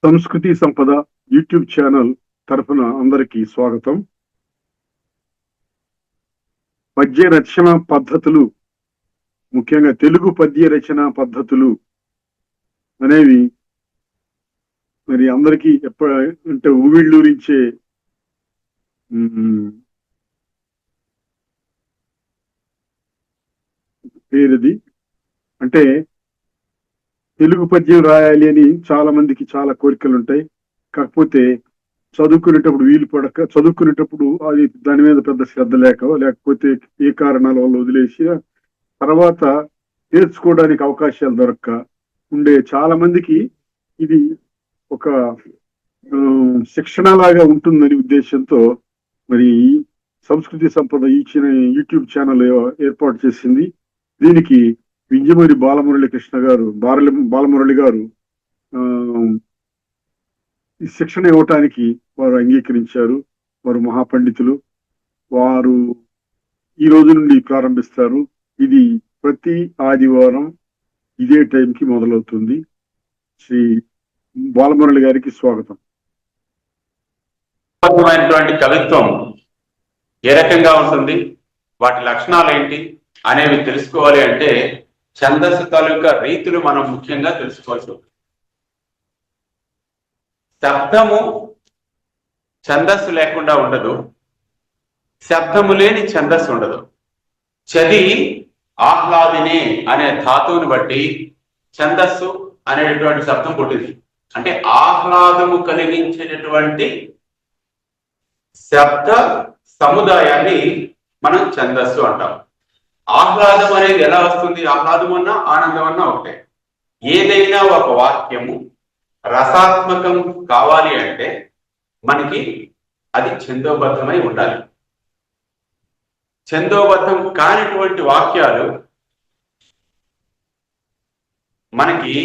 సంస్కృతి సంపద YouTube channel తరఫున అందరికీ స్వాగతం. పద్య రచన పద్ధతులు, ముఖ్యంగా తెలుగు పద్య రచన పద్ధతులు అనేవి మరి అందరికీ అంటే ఊవిళ్ళూరించే పేరుది. అంటే తెలుగు పద్యం రాయాలి అని చాలా మందికి చాలా కోరికలు ఉంటాయి. కాకపోతే చదువుకునేటప్పుడు అది దాని మీద పెద్ద శ్రద్ధ లేకపోతే ఏ కారణాల వల్ల వదిలేసి తర్వాత నేర్చుకోవడానికి అవకాశాలు దొరక్క ఉండే చాలా మందికి ఇది ఒక శిక్షణ లాగా ఉంటుందని ఉద్దేశంతో మరి సంస్కృతి సంపద ఇచ్చిన యూట్యూబ్ ఛానల్ ఏర్పాటు చేసింది. దీనికి వింజమూరి బాలమురళి గారు ఈ శిక్షణ ఇవ్వటానికి వారు అంగీకరించారు. వారు మహాపండితులు. వారు ఈ రోజు నుండి ప్రారంభిస్తారు. ఇది ప్రతి ఆదివారం ఇదే టైంకి మొదలవుతుంది. శ్రీ బాలమురళి గారికి స్వాగతం. కవిత్వం ఏ రకంగా ఉంటుంది, వాటి లక్షణాలు ఏంటి అనేవి తెలుసుకోవాలి అంటే ఛందస్సు తాలూకా రీతులు మనం ముఖ్యంగా తెలుసుకోవాల్సి ఉంటుంది. శబ్దము ఛందస్సు లేకుండా ఉండదు, శబ్దము లేని ఛందస్సు ఉండదు. చది ఆహ్లాదిని అనే ధాతువుని బట్టి ఛందస్సు అనేటటువంటి శబ్దం పుట్టింది. అంటే ఆహ్లాదము కలిగించేటటువంటి శబ్ద సముదాయాన్ని మనం ఛందస్సు అంటాం. ఆహ్లాదం అనేది ఎలా వస్తుంది? ఆహ్లాదం అన్నా ఆనందం అన్నా ఒకటే. ఏదైనా ఒక వాక్యము రసాత్మకం కావాలి అంటే మనకి అది ఛందోబద్ధమై ఉండాలి. ఛందోబద్ధం కానిటువంటి వాక్యాలు మనకి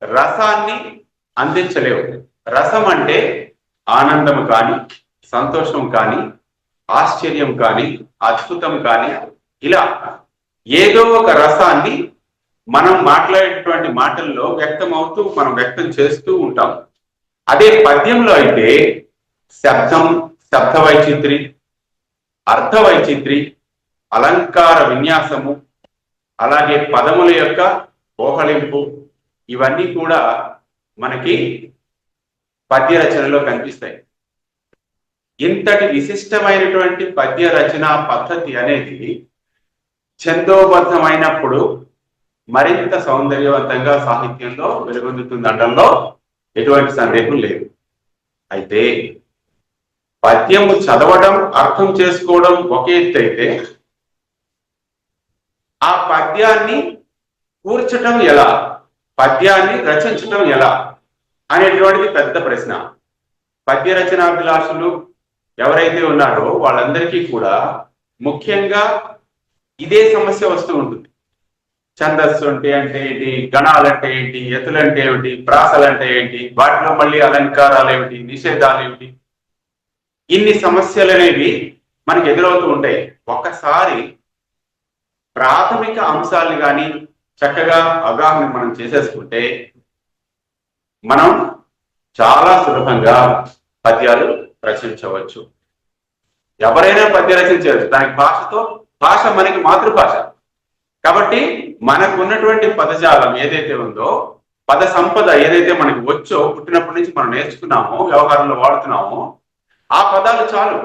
రసాన్ని అందించలేవు. రసం అంటే ఆనందం కానీ, సంతోషం కానీ, ఆశ్చర్యం కానీ, అద్భుతం కానీ, ఇలా ఏదో ఒక రసాన్ని మనం మాట్లాడేటువంటి మాటల్లో వ్యక్తమవుతూ మనం వ్యక్తం చేస్తూ ఉంటాం. అదే పద్యంలో అయితే శబ్దం, శబ్ద వైచిత్రి, అర్థ వైచిత్రి, అలంకార విన్యాసము, అలాగే పదముల యొక్క ఓహళింపు, ఇవన్నీ కూడా మనకి పద్య రచనలో కనిపిస్తాయి. ఇంతటి విశిష్టమైనటువంటి పద్య రచన పద్ధతి అనేది ఛందోబద్ధమైనప్పుడు మరింత సౌందర్యవంతంగా సాహిత్యంలో వెలుగొందుతుంది అనడంలో ఎటువంటి సందేహం లేదు. అయితే పద్యము చదవడం, అర్థం చేసుకోవడం ఒక ఎత్తు అయితే, ఆ పద్యాన్ని కూర్చటం ఎలా, పద్యాన్ని రచించటం ఎలా అనేటువంటిది పెద్ద ప్రశ్న. పద్య రచనాభిలాషులు ఎవరైతే ఉన్నారో వాళ్ళందరికీ కూడా ముఖ్యంగా ఇదే సమస్య వస్తూ ఉంటుంది. ఛందస్సు అంటే ఏంటి, గణాలు అంటే ఏంటి, ఎత్తులు అంటే ఏమిటి, ప్రాసలు అంటే ఏంటి, వాటిలో మళ్ళీ అలంకారాలు ఏమిటి, నిషేధాలు ఏమిటి, ఇన్ని సమస్యలు అనేవి మనకు ఎదురవుతూ ఉంటాయి. ఒక్కసారి ప్రాథమిక అంశాలను కానీ చక్కగా అవగాహన మనం చేసేసుకుంటే మనం చాలా సులభంగా పద్యాలు రచించవచ్చు. ఎవరైనా పద్య రచించవచ్చు. దానికి భాష మనకి మాతృభాష కాబట్టి మనకు ఉన్నటువంటి పదజాలం ఏదైతే ఉందో, పద సంపద ఏదైతే మనకి వచ్చో, పుట్టినప్పటి నుంచి మనం నేర్చుకున్నామో, వ్యవహారంలో వాడుతున్నామో, ఆ పదాలు చాలు.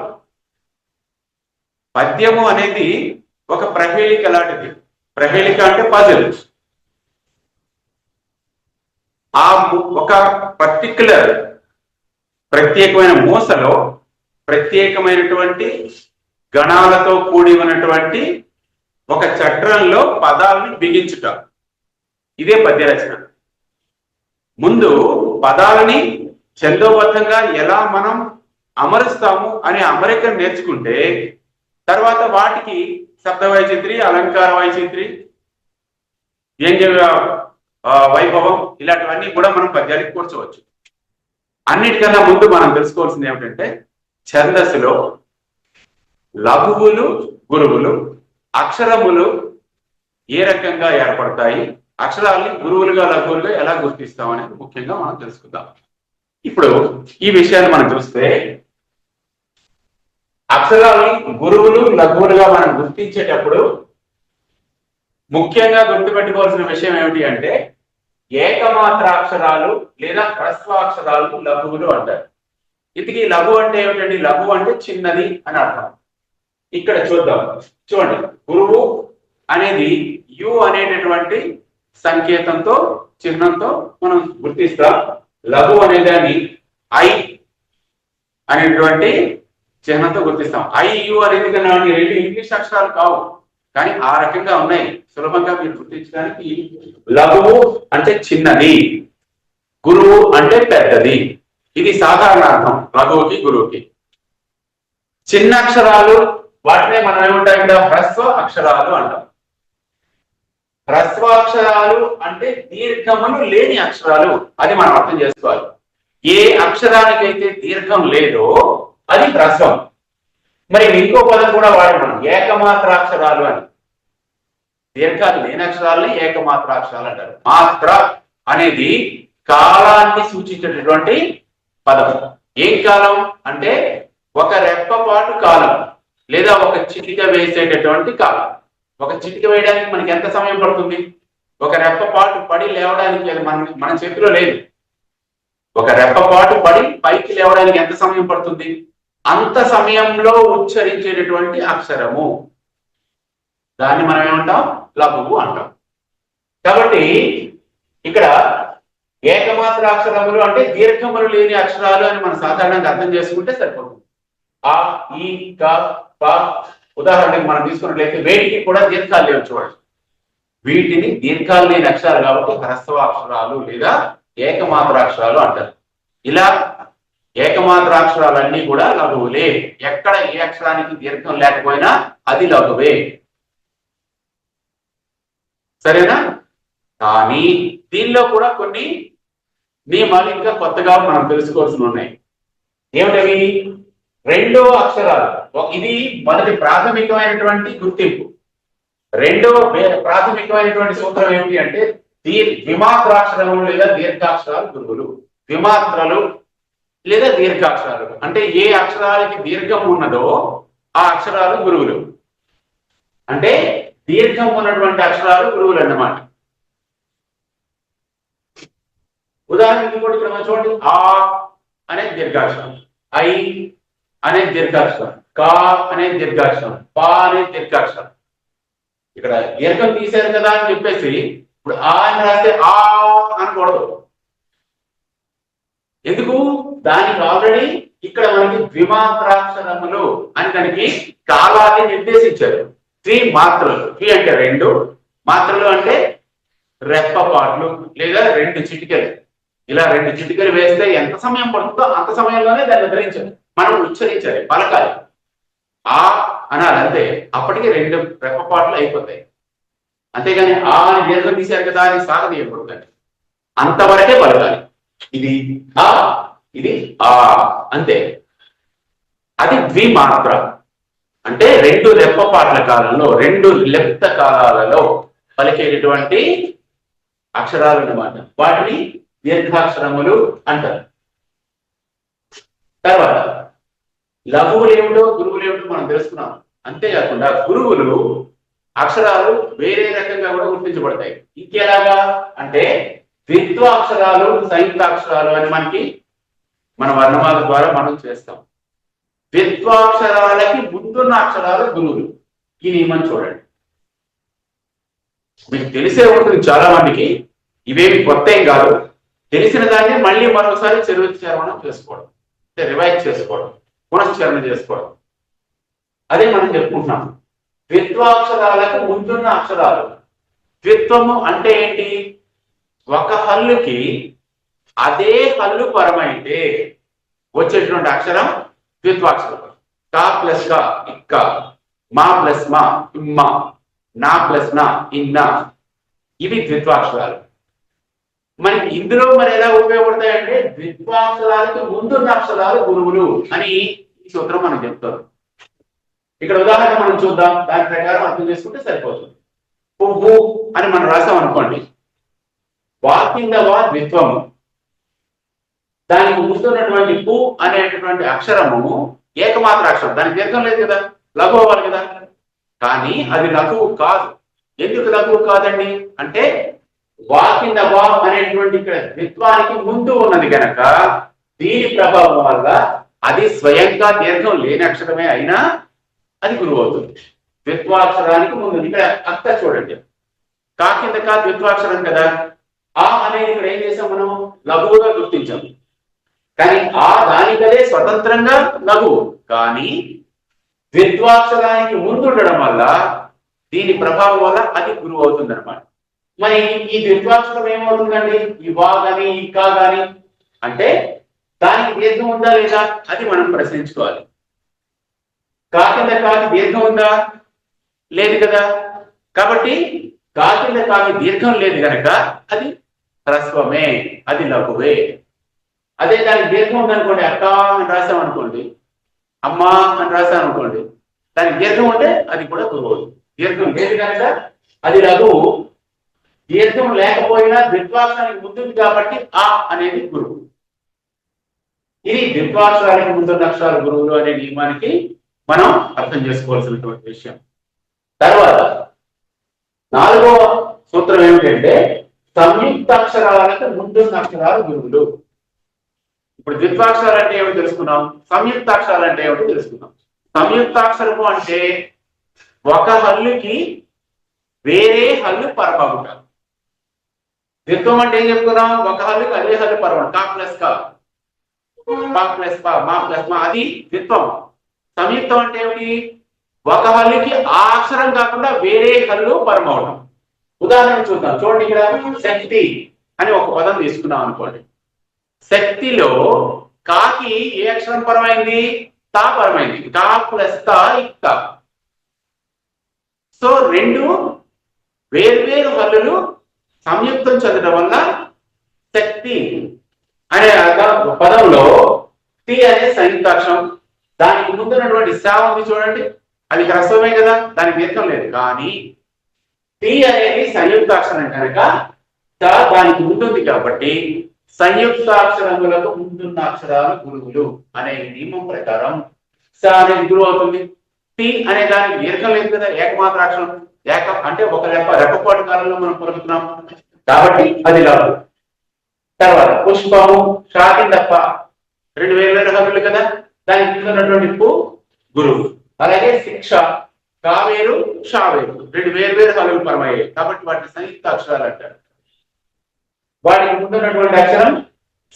పద్యము అనేది ఒక ప్రహేళిక లాంటిది. ప్రహేళిక అంటే పజిల్. ఆ ఒక పర్టిక్యులర్ ప్రత్యేకమైన మూసలో ప్రత్యేకమైనటువంటి గణాలతో కూడి ఉన్నటువంటి ఒక చట్రంలో పదాలని బిగించుట, ఇదే పద్య రచన. ముందు పదాలని ఛందోబద్ధంగా ఎలా మనం అమరుస్తాము అనే అమరికను నేర్చుకుంటే తర్వాత వాటికి శబ్ద వైచిత్రి, అలంకార వైచిత్రి, వ్యంగ్య వైభవం, ఇలాంటివన్నీ కూడా మనం పద్యానికి కూర్చోవచ్చు. అన్నిటికన్నా ముందు మనం తెలుసుకోవాల్సింది ఏమిటంటే, ఛందస్సులో లఘువులు, గురువులు, అక్షరములు ఏ రకంగా ఏర్పడతాయి, అక్షరాలని గురువులుగా, లఘువులుగా ఎలా గుర్తిస్తాం అనేది ముఖ్యంగా మనం తెలుసుకుందాం. ఇప్పుడు ఈ విషయాన్ని మనం చూస్తే అక్షరాలని గురువులు లఘువులుగా మనం గుర్తించేటప్పుడు ముఖ్యంగా గుర్తుపెట్టుకోవాల్సిన విషయం ఏమిటి అంటే ఏకమాత్రాక్షరాలు లేదా హ్రస్వాక్షరాలు లఘువులు అంటారు. ఇంతకీ లఘు అంటే ఏమిటండి? లఘు అంటే చిన్నది అని అర్థం. ఇక్కడ చూద్దాం, చూడండి, గురువు అనేది యు అనేటటువంటి సంకేతంతో చిహ్నంతో మనం గుర్తిస్తాం. లఘు అనే దాన్ని ఐ అనేటువంటి చిహ్నంతో గుర్తిస్తాం. ఐ యు అనేది రెండు ఇంగ్లీష్ అక్షరాలు కావు, కానీ ఆ రకంగా ఉన్నాయి. సులభంగా మీరు గుర్తించడానికి లఘువు అంటే చిన్నది, గురువు అంటే పెద్దది. ఇది సాధారణ అర్థం లఘువుకి గురువుకి. చిన్న అక్షరాలు వాటినే మనం ఏమంటాం ఇక్కడ హ్రస్వ అక్షరాలు అంటాం. హ్రస్వాక్షరాలు అంటే దీర్ఘములు లేని అక్షరాలు, అది మనం అర్థం చేసుకోవాలి. ఏ అక్షరానికైతే దీర్ఘం లేదో అది హ్రస్వం. మరి ఇంకో పదం కూడా వాడు మనం ఏకమాత్రాక్షరాలు అని. దీర్ఘాలు లేని అక్షరాలని ఏకమాత్రాక్షరాలు అంటారు. మాత్ర అనేది కాలాన్ని సూచించేటటువంటి పదం. ఏం కాలం అంటే ఒక రెప్పపాటు కాలం లేదా ఒక చిటిక వేసేటటువంటి కాలం. ఒక చిటిక వేయడానికి మనకి ఎంత సమయం పడుతుంది? ఒక రెప్పపాటు పడి లేవడానికి అది మన చేతిలో లేదు. ఒక రెప్పపాటు పడి పైకి లేవడానికి ఎంత సమయం పడుతుంది? అంత సమయంలో ఉచ్చరించేటటువంటి అక్షరము, దాన్ని మనం ఏమంటాం? లఘువు అంటాం. కాబట్టి ఇక్కడ ఏకమాత్ర అక్షరములు అంటే దీర్ఘములు లేని అక్షరాలు అని మనం సాధారణంగా అర్థం చేసుకుంటే సరిపోతుంది. ఆ, ఈ, క, ప ఉదాహరణకు మనం తీసుకున్నట్లయితే వేటికి కూడా దీర్ఘాలు లేవు. చూడండి, వీటిని దీర్ఘాలు లేని అక్షరాలు కాబట్టి హ్రస్వాక్షరాలు లేదా ఏకమాత్రాక్షరాలు అంటారు. ఇలా ఏకమాత్రాక్షరాలన్నీ కూడా లఘువులే. ఎక్కడ ఏ అక్షరానికి దీర్ఘం లేకపోయినా అది లఘువే. సరేనా? కానీ దీనిలో కూడా కొన్ని నియమాలు ఇంకా కొత్తగా మనం తెలుసుకోవాల్సి ఉన్నాయి. ఏమిటవి? రెండో అక్షరాలు, ఇది మొదటి ప్రాథమికమైనటువంటి గుర్తింపు. రెండో ప్రాథమికమైనటువంటి సూత్రం ఏమిటి అంటే ద్విమాత్రాక్షరములు లేదా దీర్ఘాక్షరాలు గురువులు. ద్విమాత్రలు లేదా దీర్ఘాక్షరాలు అంటే ఏ అక్షరాలకి దీర్ఘం ఉన్నదో ఆ అక్షరాలు గురువులు. అంటే దీర్ఘం ఉన్నటువంటి అక్షరాలు గురువులు అన్నమాట. ఉదాహరణకి కూడా ఇక్కడ మనం చూడండి, ఆ అనేది దీర్ఘాక్షరం, ఐ అనేది దీర్ఘాక్షరం, కా అనేది దీర్ఘాక్షరం, పా అనేది దీర్ఘాక్షరం. ఇక్కడ దీర్ఘం తీశారు కదా అని చెప్పేసి ఇప్పుడు ఆ అని రాస్తే ఆ అనకూడదు. ఎందుకు? దానికి ఆల్రెడీ ఇక్కడ మనకి ద్విమాత్రాక్షరములు అని దానికి కాలాన్ని నిర్దేశించారు. మాత్రలు, అంటే రెండు మాత్రలు అంటే రెప్పపాట్లు లేదా రెండు చిటికెలు. ఇలా రెండు చిటికెలు వేస్తే ఎంత సమయం పడుతుందో అంత సమయంలోనే దాన్ని ధరించాలి, మనం ఉచ్చరించాలి, పలకాలి. ఆ అనాలి అంతే. అప్పటికి రెండు రెప్పపాట్లు అయిపోతాయి. అంతేగాని ఆ అని దీర్ఘం తీశారు కదా అని సాగదీయకూడదు, అంతవరకే పలకాలి. ఇది ఆ, ఇది ఆ, అంతే. అది ద్విమాత్ర అంటే రెండు రెప్పపాట్ల కాలంలో, రెండు లెప్త కాలాలలో పలికేటటువంటి అక్షరాలు అన్నమాట. వాటిని దీర్ఘాక్షరములు అంటారు. తర్వాత లఘువులు ఏమిటో గురువులు ఏమిటో మనం తెలుసుకున్నాం. అంతేకాకుండా గురువులు అక్షరాలు వేరే రకంగా కూడా గుర్తించబడతాయి. ఇంకెలాగా అంటే ద్విత్వాక్షరాలు సంయుక్తాక్షరాలు అని మనకి మన వర్ణమాల ద్వారా మనం చేస్తాం. ద్విత్వాక్షరాలకి ముందున్న అక్షరాలు గురువులు. ఈ నియమం చూడండి, మీకు తెలిసే ఉంటుంది చాలా మందికి. ఇవేమి కొత్త ఏం కాదు. తెలిసిన దాన్ని మళ్ళీ మరోసారి చరవణం చేసుకోవడం, రివైజ్ చేసుకోవడం, పునశ్చరణ చేసుకోవడం, అదే మనం చెప్పుకుంటున్నాం. ద్విత్వాక్షరాలకు ముందున్న అక్షరాలు. ద్విత్వము అంటే ఏంటి? ఒక హల్లుకి అదే హల్లు పరమైతే వచ్చేటువంటి అక్షరం ద్విత్వాక్షరం. కా ప్లస్ కా ఇక్క, మా ప్లస్ మా ఇమ్మ, నా ప్లస్ నా ఇన్న, ఇవి ద్విత్వాక్షరాలు. మనకి ఇందులో మరి ఎలా ఉపయోగపడతాయంటే ద్విత్వాక్షరాలకు ముందున్న అక్షరాలు గురువులు అని ఈ సూత్రం మనం చెప్తారు. ఇక్కడ ఉదాహరణ మనం చూద్దాం, దాని ప్రకారం అర్థం చేసుకుంటే సరిపోతుంది. పువ్వు అని మనం రాసాం అనుకోండి, వా కింద వా ద్విత్వము, దానికి ముందున్నటువంటి పు అనేటటువంటి అక్షరము ఏకమాత్ర అక్షరం, దానికి దీర్ఘం లేదు కదా, లఘు అవ్వాలి కదా. కానీ అది లఘువు కాదు. ఎందుకు లఘువు కాదండి అంటే వా కింద వా అనేటువంటి ఇక్కడ ద్విత్వానికి ముందు ఉన్నది కనుక దీని ప్రభావం వల్ల అది స్వయంగా దీర్ఘం లేని అక్షరమే అయినా అది గురువు అవుతుంది. ద్విత్వాక్షరానికి ముందు ఇక్కడ అక్క చూడండి, కా కింద కా ద్విత్వాక్షరం కదా, ఆ అనేది ఇక్కడ ఏం చేసాం మనం లఘువుగా గుర్తించాం. కానీ ఆ దానికదే స్వతంత్రంగా లఘువు, కానీ ద్విత్వాక్షరానికి ముందు ఉండడం వల్ల దీని ప్రభావం వల్ల అది గురువు అవుతుంది అనమాట. మరి ఈ ద్విత్వాక్షరం ఏమవుతుందండి, ఈ వా గాని ఈ కా గాని అంటే దానికి దీర్ఘం ఉందా లేదా అది మనం ప్రశ్నించుకోవాలి. కా కింద కాకి దీర్ఘం ఉందా లేదు కదా, కాబట్టి కా కింద కాకి దీర్ఘం లేదు కనుక అది హ్రస్వమే, అది లఘువే. అదే దానికి దీర్ఘం ఉందనుకోండి, అక్క అని రాసాం అనుకోండి, అమ్మ అని రాసాం అనుకోండి, దానికి దీర్ఘం ఉంటే అది కూడా గురువు. దీర్ఘం లేదు కనుక అది లఘువు, దీర్ఘం లేకపోయినా ద్విత్వాక్షరానికి ముందుంది కాబట్టి ఆ అనేది గురువు. ఇది ద్విత్వాక్షరానికి ముందున్న అక్షరాలు గురువులు అనే నియమానికి మనం అర్థం చేసుకోవాల్సినటువంటి విషయం. తర్వాత 4వ సూత్రం ఏమిటంటే సంయుక్తాక్షరాలకు ముందున్న అక్షరాలు గురువులు. ఇప్పుడు ద్విత్వాక్షరాలు అంటే ఏమిటి తెలుసుకున్నాం, సంయుక్తాక్షరాలు అంటే ఏమిటి తెలుసుకున్నాం. సంయుక్తాక్షరము అంటే ఒక హల్లుకి వేరే హల్లు పరమగుట. ద్విత్వం అంటే ఏం చెప్పుకున్నాం, ఒక హల్లుకి అదే హల్లు పరమగుట, కా ప్లస్ కా, పా ప్లస్ పా, మా ప్లస్ మా, అది ద్విత్వం. సంయుక్తం అంటే ఏమిటి, ఒక హల్లుకి ఆ అక్షరం కాకుండా వేరే హల్లు పరమవడం. ఉదాహరణ చూద్దాం, చూడండి ఇక్కడ శక్తి అని ఒక పదం తీసుకున్నాం అనుకోండి. శక్తిలో కాకి ఏ అక్షరం పరమైంది, తా పరమైంది, కా ప్లస్ తా ఇక్క. సో రెండు వేర్వేరు హల్లులు సంయుక్తం చెందడం వల్ల శక్తి అనే పదంలో తి అనే సంయుక్తాక్షరం, దానికి ముందున్నటువంటి సా ఉంది చూడండి, అది హ్రస్వమే కదా, దానికి దీర్ఘం లేదు. కానీ తి అనేది సంయుక్తాక్షరం కనుక త దానికి ముందుంది కాబట్టి సంయుక్తాక్షరములకు ముందున్న అక్షరాలు గురువులు అనే నియమం ప్రకారం స అనేది గురువు అవుతుంది. టి అనే దానికి దీర్ఘం లేదు కదా, ఏకమాత్ర అక్షరం, ఏక అంటే ఒక రెప్పపాటు కాలంలో మనం పలుకుతున్నాం కాబట్టి అది లఘువు. తర్వాత పుష్పము, షాకిందప్ప, 2 వేర్వేరు హల్లులు కదా, దానికి ముందున్నటువంటి పు గురువు. అలాగే శిక్ష, కావేరు షావేరు, 2 వేర్వేరు హల్లులు పరమయ్యాయి కాబట్టి వాటిని సంయుక్త అక్షరాలు అంటారు. వాటికి ముందున్నటువంటి అక్షరం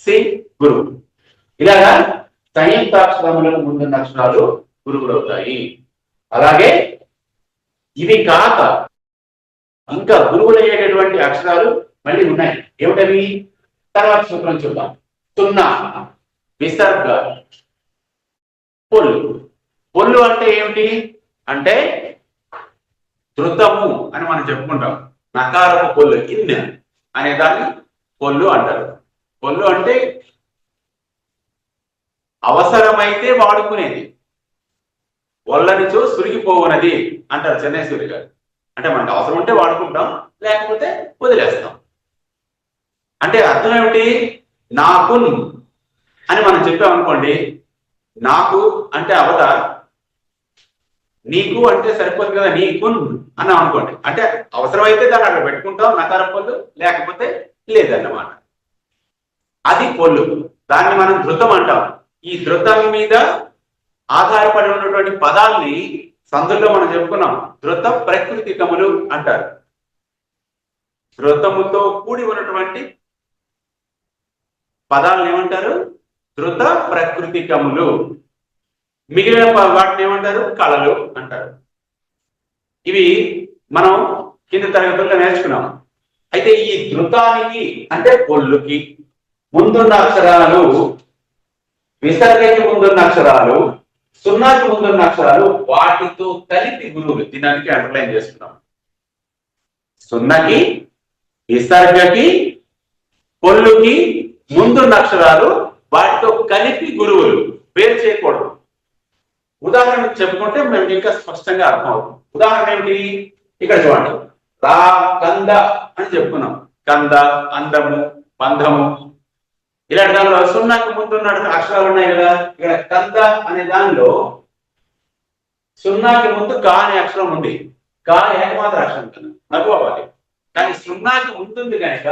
సి గురువు. ఇలాగా సంయుక్తాక్షరములకు ముందున్న అక్షరాలు గురువులు అవుతాయి. అలాగే ఇవి కాక ఇంకా గురువులు అయ్యేటటువంటి అక్షరాలు మళ్ళీ ఉన్నాయి. ఏమిటవి తర్వాత సూత్రం చూద్దాం. సున్నా, విసర్గ, పొల్లు. పొల్లు అంటే ఏమిటి అంటే ధృతము అని మనం చెప్పుకుంటాం. నకారపు పొల్లు, ఇన్ అనే దాన్ని పొల్లు అంటారు. పొల్లు అంటే అవసరమైతే వాడుకునేది, ఒళ్ళనిచో సురిగిపోవునది అంటారు చెన్నైశ్వరి గారు. అంటే మనకు అవసరం ఉంటే వాడుకుంటాం, లేకపోతే వదిలేస్తాం. అంటే అర్థం ఏమిటి, నాకు అని మనం చెప్పామనుకోండి, నాకు అంటే అవదా, నీకు అంటే సరిపోదు కదా, నీకు అన్నాం అనుకోండి, అంటే అవసరమైతే దాన్ని అక్కడ పెట్టుకుంటాం నకారం పొల్లు, లేకపోతే లేదన్నమాట. అది పొల్లు, దాన్ని మనం ధృతం అంటాం. ఈ ధృతం మీద ఆధారపడి ఉన్నటువంటి పదాల్ని సందుల్లో మనం చెప్పుకున్నాం, ధృత ప్రకృతికములు అంటారు. ధృతముతో కూడి ఉన్నటువంటి పదాలను ఏమంటారు, ధృత ప్రకృతికములు. మిగిలిన వాటిని ఏమంటారు, కళలు అంటారు. ఇవి మనం కింద తరగతుల్లో నేర్చుకున్నాం. అయితే ఈ ధృతానికి అంటే పొల్లుకి ముందున్న అక్షరాలు, విసర్గకి ముందున్న అక్షరాలు, సున్నాకి ముందున్న అక్షరాలు, వాటితో కలిపి గురువులు. దీనికి అండర్లైన్ చేసుకున్నాం. సున్నకి, విసర్గకి, పొల్లుకి ముందున్న అక్షరాలు, వాటితో కలిపి గురువులు, వేరు చేయకూడదు. ఉదాహరణ చెప్పుకుంటే మేము ఇంకా స్పష్టంగా అర్థం అవుతుంది. ఉదాహరణ ఏమిటి, ఇక్కడ చూడండి, రా కంద అని చెప్పుకున్నాం. కంద, అందము, బంధము. ఇలాంటి దానిలో సున్నాకి ముందు ఉన్న అక్షరాలు ఉన్నాయి కదా, ఇక్కడ కంద అనే దానిలో సున్నాకి ముందు కా అనే అక్షరం ఉంది. కా ఏకమాత్ర అక్షరం కదా, లఘు అవ్వాలి. కానీ సున్నాకి ముందుంది కనుక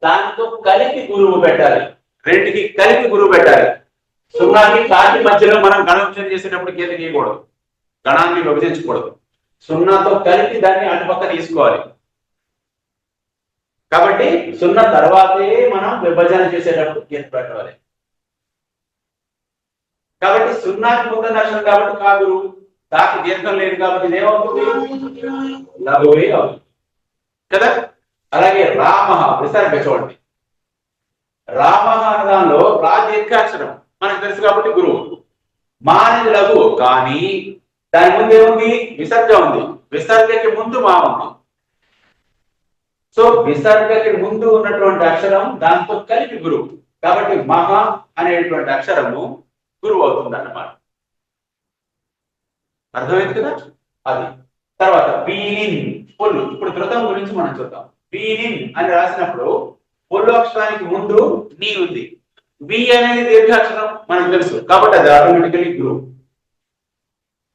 దానితో కలిపి గురువు పెట్టాలి, రెండుకి కలిపి గురువు పెట్టాలి. సున్నాకి కాకి మధ్యలో మనం గణ విభజన చేసేటప్పుడు గీత గీయకూడదు, గణాన్ని విభజించకూడదు. సున్నాతో కలిపి దాన్ని అటుపక్క తీసుకోవాలి. కాబట్టి సున్నా తర్వాతే మనం విభజన చేసేటప్పుడు గీత పెట్టాలి. కాబట్టి సున్నాకి ముందు అక్షరం కాబట్టి కా గురువు, దాకి దీర్ఘం లేదు కాబట్టి ఇదేమవుతుంది, లఘువే అవుతుంది కదా. అలాగే రామ విసర్గ చూడండి, రామ అనే దానిలో రా దీర్ఘాక్షరం మనకు తెలుసు కాబట్టి గురువు. మా అనేది లఘువు, కానీ దాని ముందు ఏముంది, విసర్గ ఉంది. విసర్గకి ముందు మా ఉంది. సో విసర్గకి ముందు ఉన్నటువంటి అక్షరం దాంతో కలిపి గురువు, కాబట్టి మహా అనేటువంటి అక్షరము గురువు అవుతుంది అన్నమాట. అర్థమైంది కదా. అది తర్వాత బీనిన్ పొల్లు. ఇప్పుడు ధృతం గురించి మనం చూద్దాం. బీనిన్ అని రాసినప్పుడు పొల్లు అక్షరానికి ముందు నీ ఉంది. బి అనేది దీర్ఘాక్షరం మనకు తెలుసు కాబట్టి అది ఆటోమేటికలీ గురువు,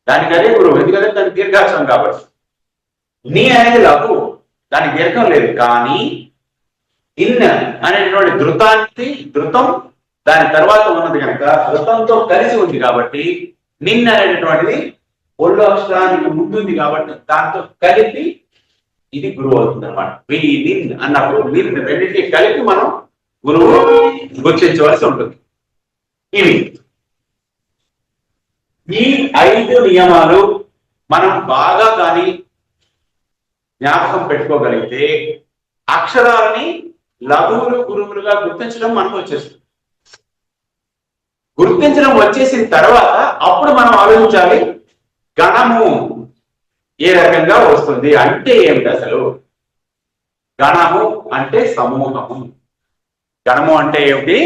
దానికి అదే గురువు, ఎందుకంటే దానికి దీర్ఘాక్షరం కాబట్టి. నీ అనేది లఘు, దానికి దీర్ఘం లేదు, కానీ ఇన్ అనేటువంటి ధృతం దాని తర్వాత ఉన్నది కనుక ధృతంతో కలిసి ఉంది కాబట్టి నిన్ అనేటటువంటిది ఒళ్ళు అక్షరానికి ముందుంది కాబట్టి దాంతో కలిపి ఇది గురువు అవుతుంది అనమాట. నిన్ అన్నప్పుడు నిన్ రెండింటికి కలిపి మనం గురువు గుర్తించవలసి ఉంటుంది. ఇవి ఈ 5 నియమాలు మనం బాగా కానీ జ్ఞాపకం పెట్టుకోగలిగితే అక్షరాలని లఘువులు గురువులుగా గుర్తించడం మనకు వచ్చేస్తుంది. గుర్తించడం వచ్చేసిన తర్వాత అప్పుడు మనం ఆలోచించాలి, గణము ఏ రకంగా వస్తుంది అంటే ఏమిటి అసలు. గణము అంటే సమూహము. గణము అంటే ఏమిటి,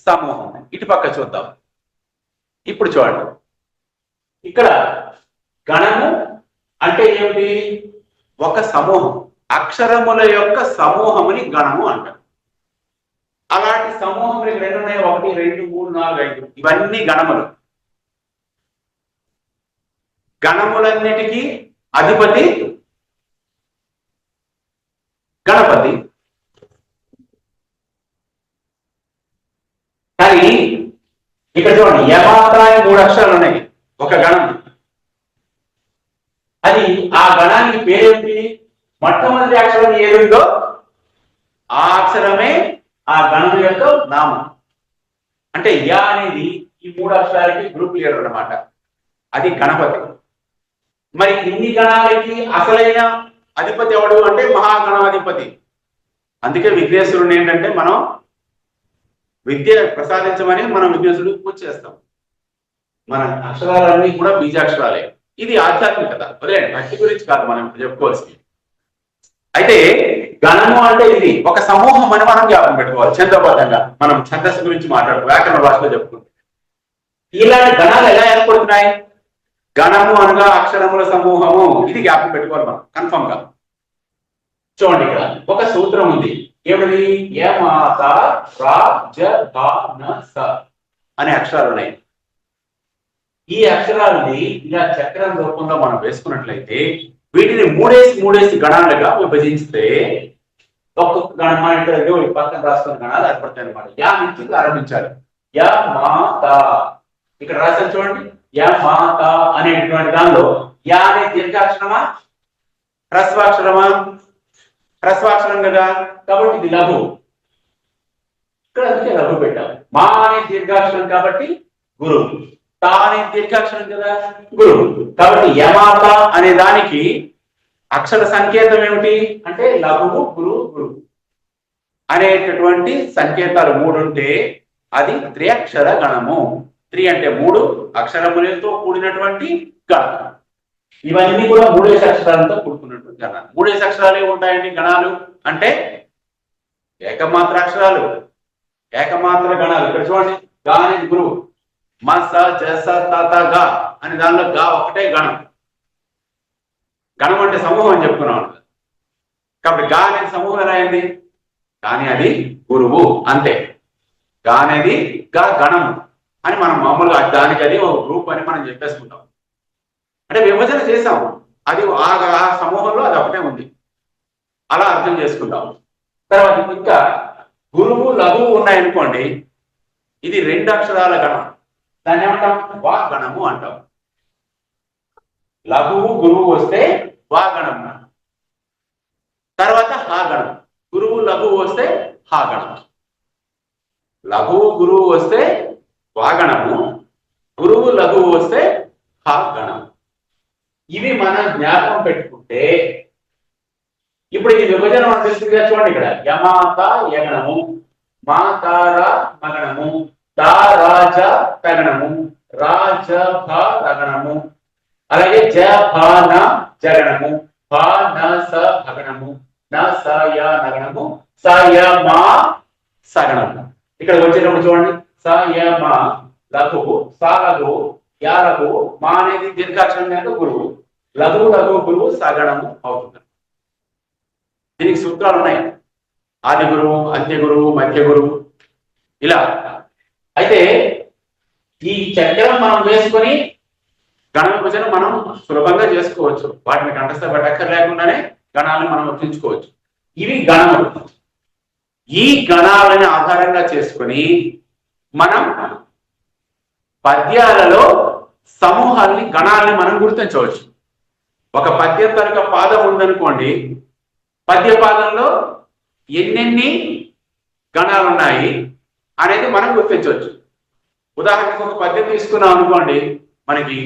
సమూహం. ఇటు పక్క చూద్దాం. ఇప్పుడు చూడండి, ఇక్కడ గణము అంటే ఏమిటి, ఒక సమూహం, అక్షరముల యొక్క సమూహముని గణము అంటారు. అలాంటి సమూహములు ఇక్కడ ఎన్ని ఉన్నాయి, 1 2 3 4 5, ఇవన్నీ గణములు. గణములన్నిటికీ అధిపతి గణపతి. కానీ ఇక్కడ చూడండి, యమాత్ర అని 3 అక్షరాలు ఉన్నాయి ఒక గణం. అది ఆ గణానికి పేరేంటి, మొట్టమొదటి అక్షరం ఏదుందో ఆ అక్షరమే ఆ గణం యొక్క నామం. అంటే యా అనేది ఈ 3 అక్షరాలకి గ్రూప్ లీడర్ అన్నమాట, అది గణపతి. మరి ఇన్ని గణాలకి అసలైన అధిపతి ఎవడు అంటే మహాగణాధిపతి. అందుకే విఘ్నేశ్వరుని ఏంటంటే మనం విద్య ప్రసాదించమని మనం విఘ్నేశ్వరుడికి పూజ చేస్తాం. మన అక్షరాలన్నీ కూడా బీజాక్షరాలే. ఇది ఆధ్యాత్మికత, వదిలేండి, భక్తి గురించి కాదు మనం చెప్పుకోవాల్సింది. అయితే గణము అంటే ఇది ఒక సమూహం అని మనం జ్ఞాపకం పెట్టుకోవాలి. ఛందోబద్ధంగా మనం ఛందస్సు గురించి మాట్లాడుకో, వ్యాకరణ భాషలో చెప్పుకుంటాం. ఇలాంటి గణాలు ఎలా ఏర్పడుతున్నాయి, గణము అనగా అక్షరముల సమూహము, ఇది జ్ఞాపకం పెట్టుకోవాలి మనం కన్ఫర్మ్ గా. చూడండి, ఇక్కడ ఒక సూత్రం ఉంది, ఏమిటి, యమాత రా జ ధ న స అనే అక్షరాలు ఉన్నాయి. ఈ అక్షరాలని ఇలా చక్రం రూపంలో మనం వేసుకున్నట్లయితే వీటిని మూడేసి గణాలుగా విభజిస్తే ఒక్కొక్క గణం మన ఇక్కడ పక్కన రాసుకున్న గణాలు ఏర్పడతాయి అనమాట. యా నుంచి ఆరంభించాలి. యా మాత ఇక్కడ రాశాను చూడండి, యా మాత అనేటువంటి దానిలో యా అనే దీర్ఘాక్షరమా హ్రస్వాక్షరమా, హ్రస్వాక్షరం కదా, కాబట్టి ఇది లఘు. ఇక్కడ అందుకే లఘు పెట్టాలి. మా అనే దీర్ఘాక్షరం కాబట్టి గురువు, తా అనే దీర్ఘాక్షరం కదా గురువు. కాబట్టి యమాత అనే దానికి అక్షర సంకేతం ఏమిటి అంటే లఘువు గురువు గురువు అనేటటువంటి సంకేతాలు 3 ఉంటే అది త్రియక్షర గణము. 3 అంటే 3 అక్షరములతో కూడినటువంటి గణం. ఇవన్నీ కూడా 3 అక్షరాలతో కూడుకున్నటువంటి గణాలు. 3 అక్షరాలే ఉంటాయండి గణాలు అంటే ఏకమాత్ర అక్షరాలు, ఏకమాత్ర గణాలు. ఇక్కడ చూడండి, గా అనేది గురువు, మ స జ స త త గ అనే దానిలో గా ఒకటే గణం. గణం అంటే సమూహం అని చెప్పుకున్నాం. కాబట్టి గా అనేది సమూహం ఎలా అయింది, కానీ అది గురువు అంతే. గా అనేది గణం అని మనం మామూలుగా దానికి అది ఒక గ్రూప్ అని మనం చెప్పేసుకుంటాం. అంటే విభజన చేసాం, అది ఆ సమూహంలో అది ఒకటే ఉంది, అలా అర్థం చేసుకుంటాం. తర్వాత ఇంకా గురువు లఘువు ఉన్నాయనుకోండి, ఇది 2 అక్షరాల గణం, దాన్ని ఏమంటాం? వాగణము అంటాం. లఘువు గురువు వస్తే వాగణం. తర్వాత హాగణం, గురువు లఘువు వస్తే హాగణం. లఘువు గురువు వస్తే వాగణము, గురువు లఘువు వస్తే హాగణం. ఇవి మనం జ్ఞాపకం పెట్టుకుంటే ఇప్పుడు ఈ విభజన మనం తెలుస్తుంది చూడండి. ఇక్కడ యమాత యగణము, మాతార మగణము, తారాజ తగణము, రాజ భ రగణము, అలాగే జ భ న జగణము, భ న స భగణము, న స య నగణము, స య మా సగణము. ఇక్కడ వచ్చేటప్పుడు చూడండి, స య మా లఘువు, స లఘువు, యా లఘువు, మా అనేది దీర్ఘాక్షరం కనుక గురువు, లఘువు లఘువు గురువు సగణము అవుతుంది. దీనికి సూత్రాలు ఉన్నాయి, ఆది గురువు, అంత్య గురువు, మధ్య గురువు, ఇలా. అయితే ఈ చక్రం మనం వేసుకొని గణ విభజన మనం సులభంగా చేసుకోవచ్చు, వాటిని కంఠస్థ పెట్టక్కర్ లేకుండానే గణాలను మనం వర్తించుకోవచ్చు. ఇవి గణములు. ఈ గణాలను ఆధారంగా చేసుకొని మనం పద్యాలలో సమూహాల్ని గణాలని మనం గుర్తించవచ్చు. ఒక పద్యం తరగ పాదం ఉందనుకోండి, పద్య పాదంలో ఎన్నెన్ని గణాలు ఉన్నాయి అనేది మనం గుర్తించవచ్చు. ఉదాహరణకు ఒక పద్యం తీసుకున్నాం అనుకోండి, మనకి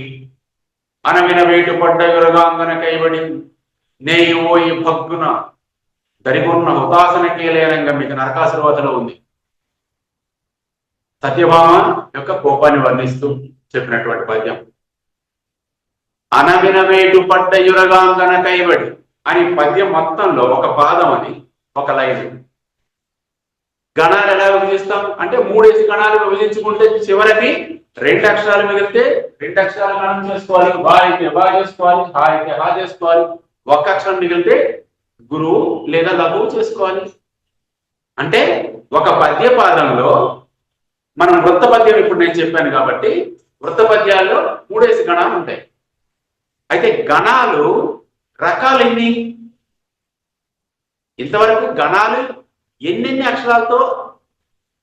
అనవిన వేటు పడ్డ విరగాంగన కైబడి నేయోయి భగ్గున దరిగొన్న హుతాసన కీలేనంగా మీకు నరకాసురవతలో ఉంది. సత్యభామ యొక్క కోపాన్ని వర్ణిస్తూ చెప్పినటువంటి పద్యం. అనవిన వేటు పడ్డ యురగాంగన కైబడి అని పద్యం మొత్తంలో ఒక పాదం అని ఒక లైన్. గణాలు ఎలా విభజిస్తాం అంటే 3 గణాలు విభజించుకుంటే చివరికి 2 అక్షరాలు మిగిలితే 2 అక్షరాలు గణం చేసుకోవాలి, బా అయితే బా చేసుకోవాలి, హా అయితే హా చేసుకోవాలి. ఒక్క అక్షరం మిగిలితే గురువు లేదా లఘువు చేసుకోవాలి. అంటే ఒక పద్య పాదంలో మనం వృత్త పద్యం ఇప్పుడు నేను చెప్పాను కాబట్టి వృత్త పద్యాల్లో 3 గణాలు ఉంటాయి. అయితే గణాలు రకాలు ఎన్ని? ఇంతవరకు గణాలు ఎన్నెన్ని అక్షరాలతో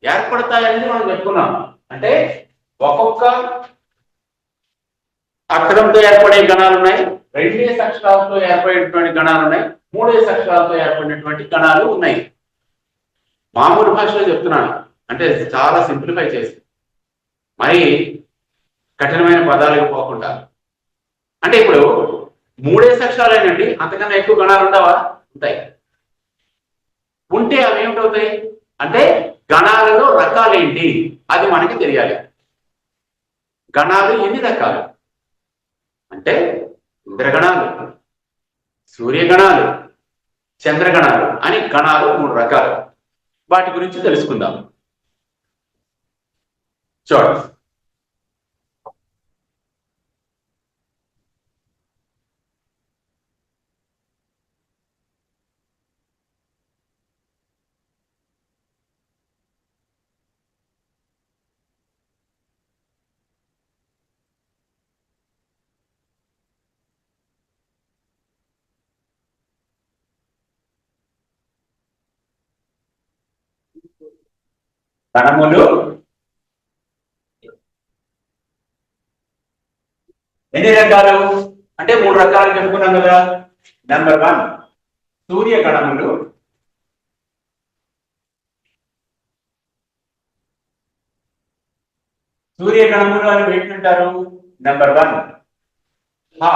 ఏర్పడతాయని మనం చెప్పుకున్నాం. అంటే ఒక్కొక్క అక్షరంతో ఏర్పడే గణాలు ఉన్నాయి, 2 అక్షరాలతో ఏర్పడేటువంటి గణాలు ఉన్నాయి, 3 అక్షరాలతో ఏర్పడినటువంటి గణాలు ఉన్నాయి. మామూలు భాషలో చెప్తున్నాను, అంటే చాలా సింప్లిఫై చేసి, మరి కఠినమైన పదాలకు పోకుండా. అంటే ఇప్పుడు 3 అక్షరాలేనండి, అంతకన్నా ఎక్కువ గణాలు ఉండవా? ఉంటాయి. ఉంటే అవి ఏమిటవుతాయి అంటే గణాలలో రకాలేంటి అది మనకి తెలియాలి. గణాలు ఎన్ని రకాలు అంటే ఇంద్రగణాలు, సూర్యగణాలు, చంద్రగణాలు అని గణాలు 3 రకాలు. వాటి గురించి తెలుసుకుందాం. చూడండి, గణములు ఎన్ని రకాలు అంటే 3 రకాలు చెప్పుకున్నాం కదా. నెంబర్ 1 సూర్యగణములు, సూర్యగణములు అని పెట్టింటారు. నెంబర్ 1 హ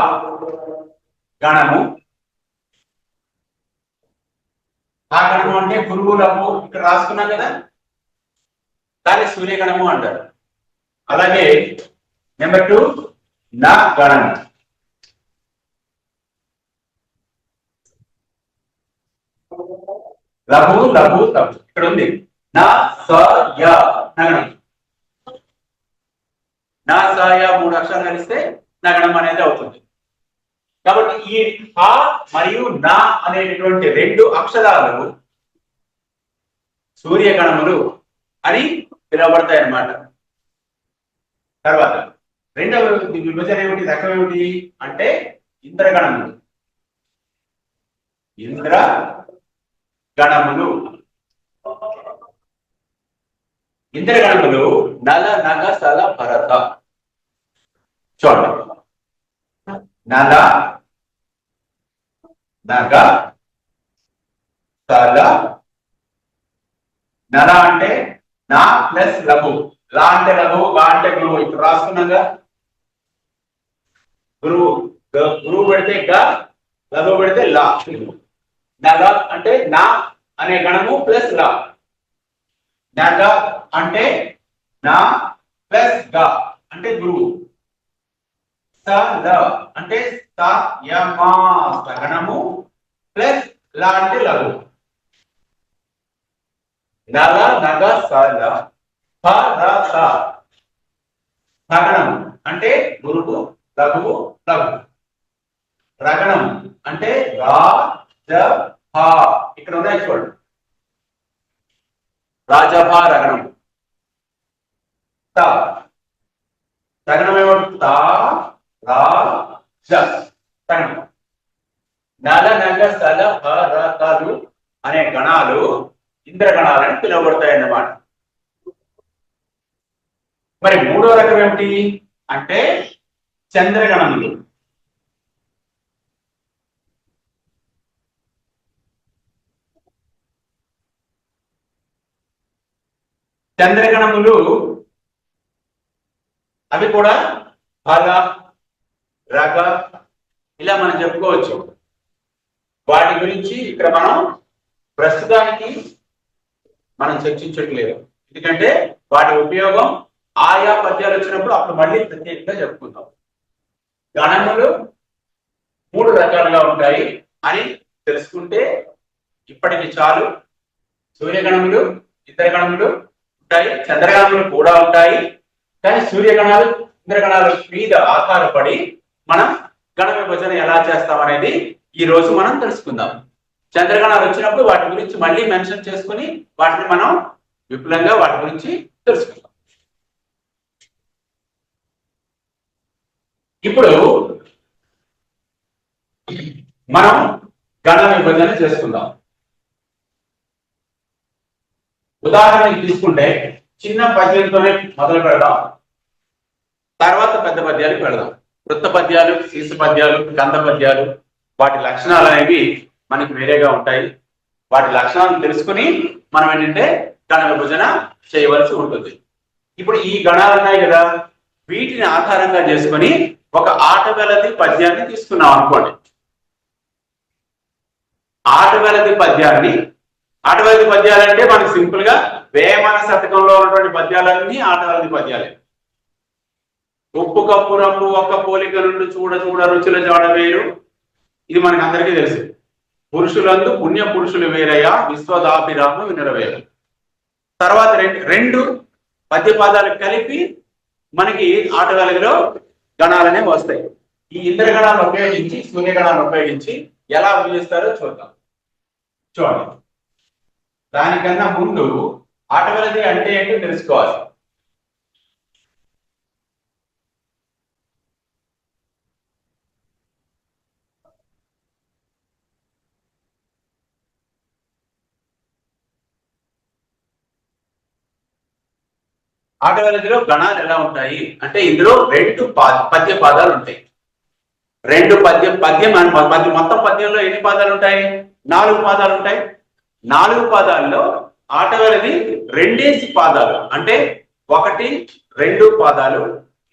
గణము. ఆ గణము అంటే గురువులకు ఇక్కడ రాసుకున్నాం కదా, దాన్ని సూర్యగణము అంటారు. అలాగే నెంబర్ 2 నా గణము. లఘు లఘు లఘు ఇక్కడ ఉంది. నా స య నగణం. నా స య 3 అక్షరాలు కలిస్తే నగణం అనేది అవుతుంది. కాబట్టి ఈ హ మరియు నా అనేటటువంటి 2 అక్షరాలు సూర్యగణములు అని పిలువబడతాయి అన్నమాట. తర్వాత రెండవ విభజన ఏమిటి, రకం ఏమిటి అంటే ఇంద్రగణములు. ఇంద్రగణములు ఇంద్రగణములు నల నగ సల భరత. చూడండి, నల నగ సల. నల అంటే నా ప్లస్ లఘు, లా అంటే లఘు, గా అంటే గురువు. ఇప్పుడు రాసుకున్నాగా, గురువు గురువు పెడితే గా, లఘు పెడితే లా. నగ అంటే నా అనే గణము ప్లస్ లా. నగ అంటే నా ప్లస్ గా అంటే గురువు. స అంటే సయమా గణము ప్లస్ లా అంటే లఘు. నల నగ సల భరత. సగణం అంటే గురువు, లఘువు, లఘు. రగణం అంటే రాజభ. ఇక్కడ ఉన్నాయి చూడండి, రాజభ రగణం. సగణం ఏమంటు సగణం. నల నగ సల భరతలు అనే గణాలు ఇంద్రగణాలని పిలువబడతాయి అన్నమాట. మరి మూడో రకం ఏమిటి అంటే చంద్రగణములు. చంద్రగణములు అవి కూడా బల, రగ ఇలా మనం చెప్పుకోవచ్చు. వాటి గురించి ఇక్కడ మనం ప్రస్తుతానికి మనం చర్చించట్లేదు, ఎందుకంటే వాటి ఉపయోగం ఆయా పద్యాలు వచ్చినప్పుడు అప్పుడు మళ్ళీ ప్రత్యేకంగా చెప్పుకుందాం. గణములు 3 రకాలుగా ఉంటాయి అని తెలుసుకుంటే ఇప్పటికి చాలు. సూర్యగణములు, ఇంద్రగణములు ఉంటాయి, చంద్రగణములు కూడా ఉంటాయి. కానీ సూర్యగణాలు, ఇంద్రగణాల మీద ఆధారపడి మనం గణ విభజన ఎలా చేస్తాం అనేది ఈ రోజు మనం తెలుసుకుందాం. చంద్రగణాలు వచ్చినప్పుడు వాటి గురించి మళ్ళీ మెన్షన్ చేసుకుని వాటిని మనం విపులంగా వాటి గురించి తెలుసుకుందాం. ఇప్పుడు మనం గణ విభజన చేసుకుందాం. ఉదాహరణకి తీసుకుంటే చిన్న పద్యంతోనే మొదలు పెడదాం, తర్వాత పెద్ద పద్యాలకు పెడదాం. వృత్త పద్యాలు, శీర్ష పద్యాలు, కంద పద్యాలు, వాటి లక్షణాలు అనేవి మనకి వేరేగా ఉంటాయి. వాటి లక్షణాలను తెలుసుకుని మనం ఏంటంటే గణ విభజన చేయవలసి ఉంటుంది. ఇప్పుడు ఈ గణాలు ఉన్నాయి కదా, వీటిని ఆధారంగా చేసుకొని ఒక ఆటవెలది పద్యాన్ని తీసుకున్నాం అనుకోండి. ఆటవెలది పద్యాలంటే మనకి సింపుల్ గా వేమన శతకంలో ఉన్నటువంటి పద్యాలన్నీ ఆటవెలది పద్యాలే. ఉప్పు కప్పు రంపు ఒక్క పోలిక నుండి చూడ చూడ రుచుల జాడ వేరు, ఇది మనకు అందరికీ తెలుసు. పురుషులందు పుణ్య పురుషులు వేరయ్యా, విశ్వదాభిరామ వినరవేరు. తర్వాత రెండు పద్యపాదాలు కలిపి మనకి ఆటగాలిలో గణాలనే వస్తాయి. ఈ ఇంద్రగణాలను ఉపయోగించి, సూర్యగణాలను ఉపయోగించి ఎలా ఉపయోగిస్తారో చూద్దాం. చూడండి, దానికన్నా ముందు ఆటవెలది అంటే ఏంటో తెలుసుకోవాలి. ఆటవెలదిలో గణాలు ఎలా ఉంటాయి అంటే ఇందులో 2 పద్య పాదాలు ఉంటాయి. 2 పద్యం మొత్తం పద్యంలో ఎన్ని పాదాలు ఉంటాయి? 4 పాదాలు ఉంటాయి. 4 పాదాల్లో ఆటవెలది 2 పాదాలు అంటే 1, 2 పాదాలు,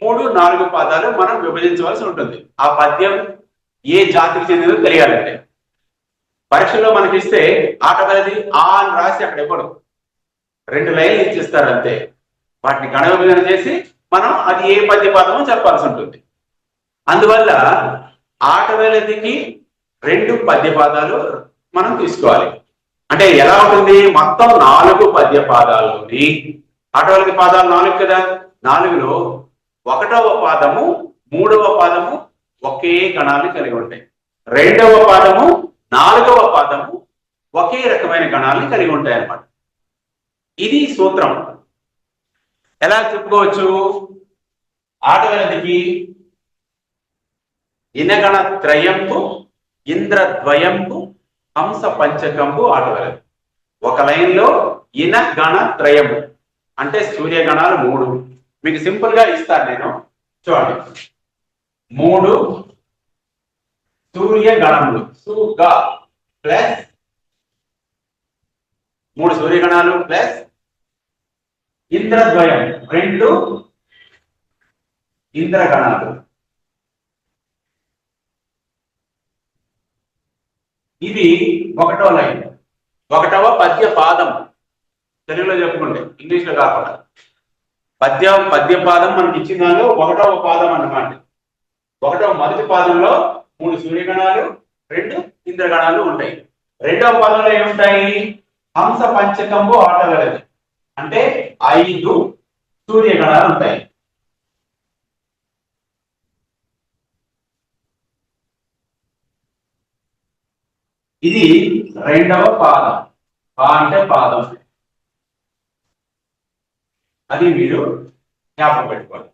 3, 4 పాదాలు మనం విభజించవలసి ఉంటుంది. ఆ పద్యం ఏ జాతికి చెందినదో తెలియాలంటే. పరీక్షలో మనకి ఇస్తే ఆటవెలది ఆ అని రాసి అక్కడ ఇవ్వడం, 2 లైన్లు ఇచ్చిస్తారు అంతే. వాటిని గణ విభజన చేసి మనం అది ఏ పద్యపాదమో చెప్పాల్సి ఉంటుంది. అందువల్ల ఆటవెలదికి 2 పద్యపాదాలు మనం తీసుకోవాలి. అంటే ఎలా ఉంటుంది, మొత్తం 4 పద్యపాదాలని, ఆటవెలది పాదాలు 4 కదా, 4లో 1వ పాదము 3వ పాదము ఒకే గణాన్ని కలిగి ఉంటాయి. 2వ పాదము 4వ పాదము ఒకే రకమైన గణాలని కలిగి ఉంటాయి అన్నమాట. ఇది సూత్రం. ఎలా చెప్పుకోవచ్చు? ఆటవెలదికి ఇనగణ త్రయంపు ఇంద్రద్వయంపు హంస పంచకంపు ఆటవెలది. ఒక లైన్ లో ఇన గణ త్రయము అంటే సూర్యగణాలు 3. మీకు సింపుల్ గా ఇస్తాను నేను, చూడండి. 3 సూర్యగణములు సుగా ప్లస్ 3 సూర్యగణాలు ప్లస్ ఇంద్రద్వయం 2 ఇంద్రగణాలు. ఇది ఒకటో లైన్, ఒకటవ పద్య పాదం. తెలుగులో చెప్పుకుంటే, ఇంగ్లీష్ లో కాకుండా. పద్య పాదం మనకి ఇచ్చిన దానిలో ఒకటవ పాదం అన్నమాట. ఒకటవ మొదటి పాదంలో 3 సూర్యగణాలు 2 ఇంద్రగణాలు ఉంటాయి. రెండవ పాదంలో ఏముంటాయి? హంస పంచకంబు ఆటవెలది అంటే 5 సూర్యగణాలు ఉంటాయి. ఇది రెండవ పాదం. పా అంటే పాదం. అది మీరు జ్ఞాపకం పెట్టుకోవాలి.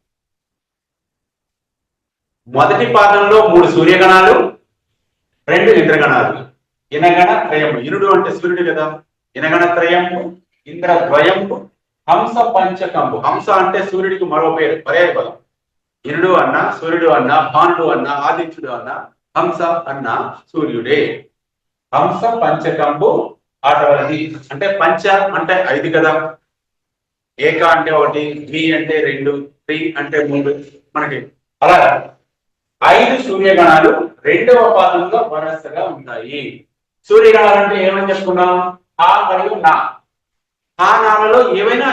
మొదటి పాదంలో 3 సూర్యగణాలు 2 ఇంద్రగణాలు. ఇనగణ త్రయము, ఇనుడు అంటే సూర్యుడు కదా. ఇనగణ త్రయంపు ఇంద్రద్వయంపు హంస పంచకంబు. హంస అంటే సూర్యుడికి మరో పేరు, పర్యాయ పదం. ఇనుడు అన్న, సూర్యుడు అన్న, భానుడు అన్న, ఆదిత్యుడు అన్న, హంస అన్న సూర్యుడే. హంస పంచకంబు ఆటవలది అంటే పంచ అంటే 5 కదా. ఏక అంటే 1, ద్వి అంటే 2, త్రి అంటే 3. మనకి అలా 5 సూర్యగణాలు రెండవ పాదంలో వరుసగా ఉంటాయి. సూర్యగణాలు అంటే ఏమని చెప్పుకున్నాం? ఆ మరియు నా. ఆ నాలలో ఏవైనా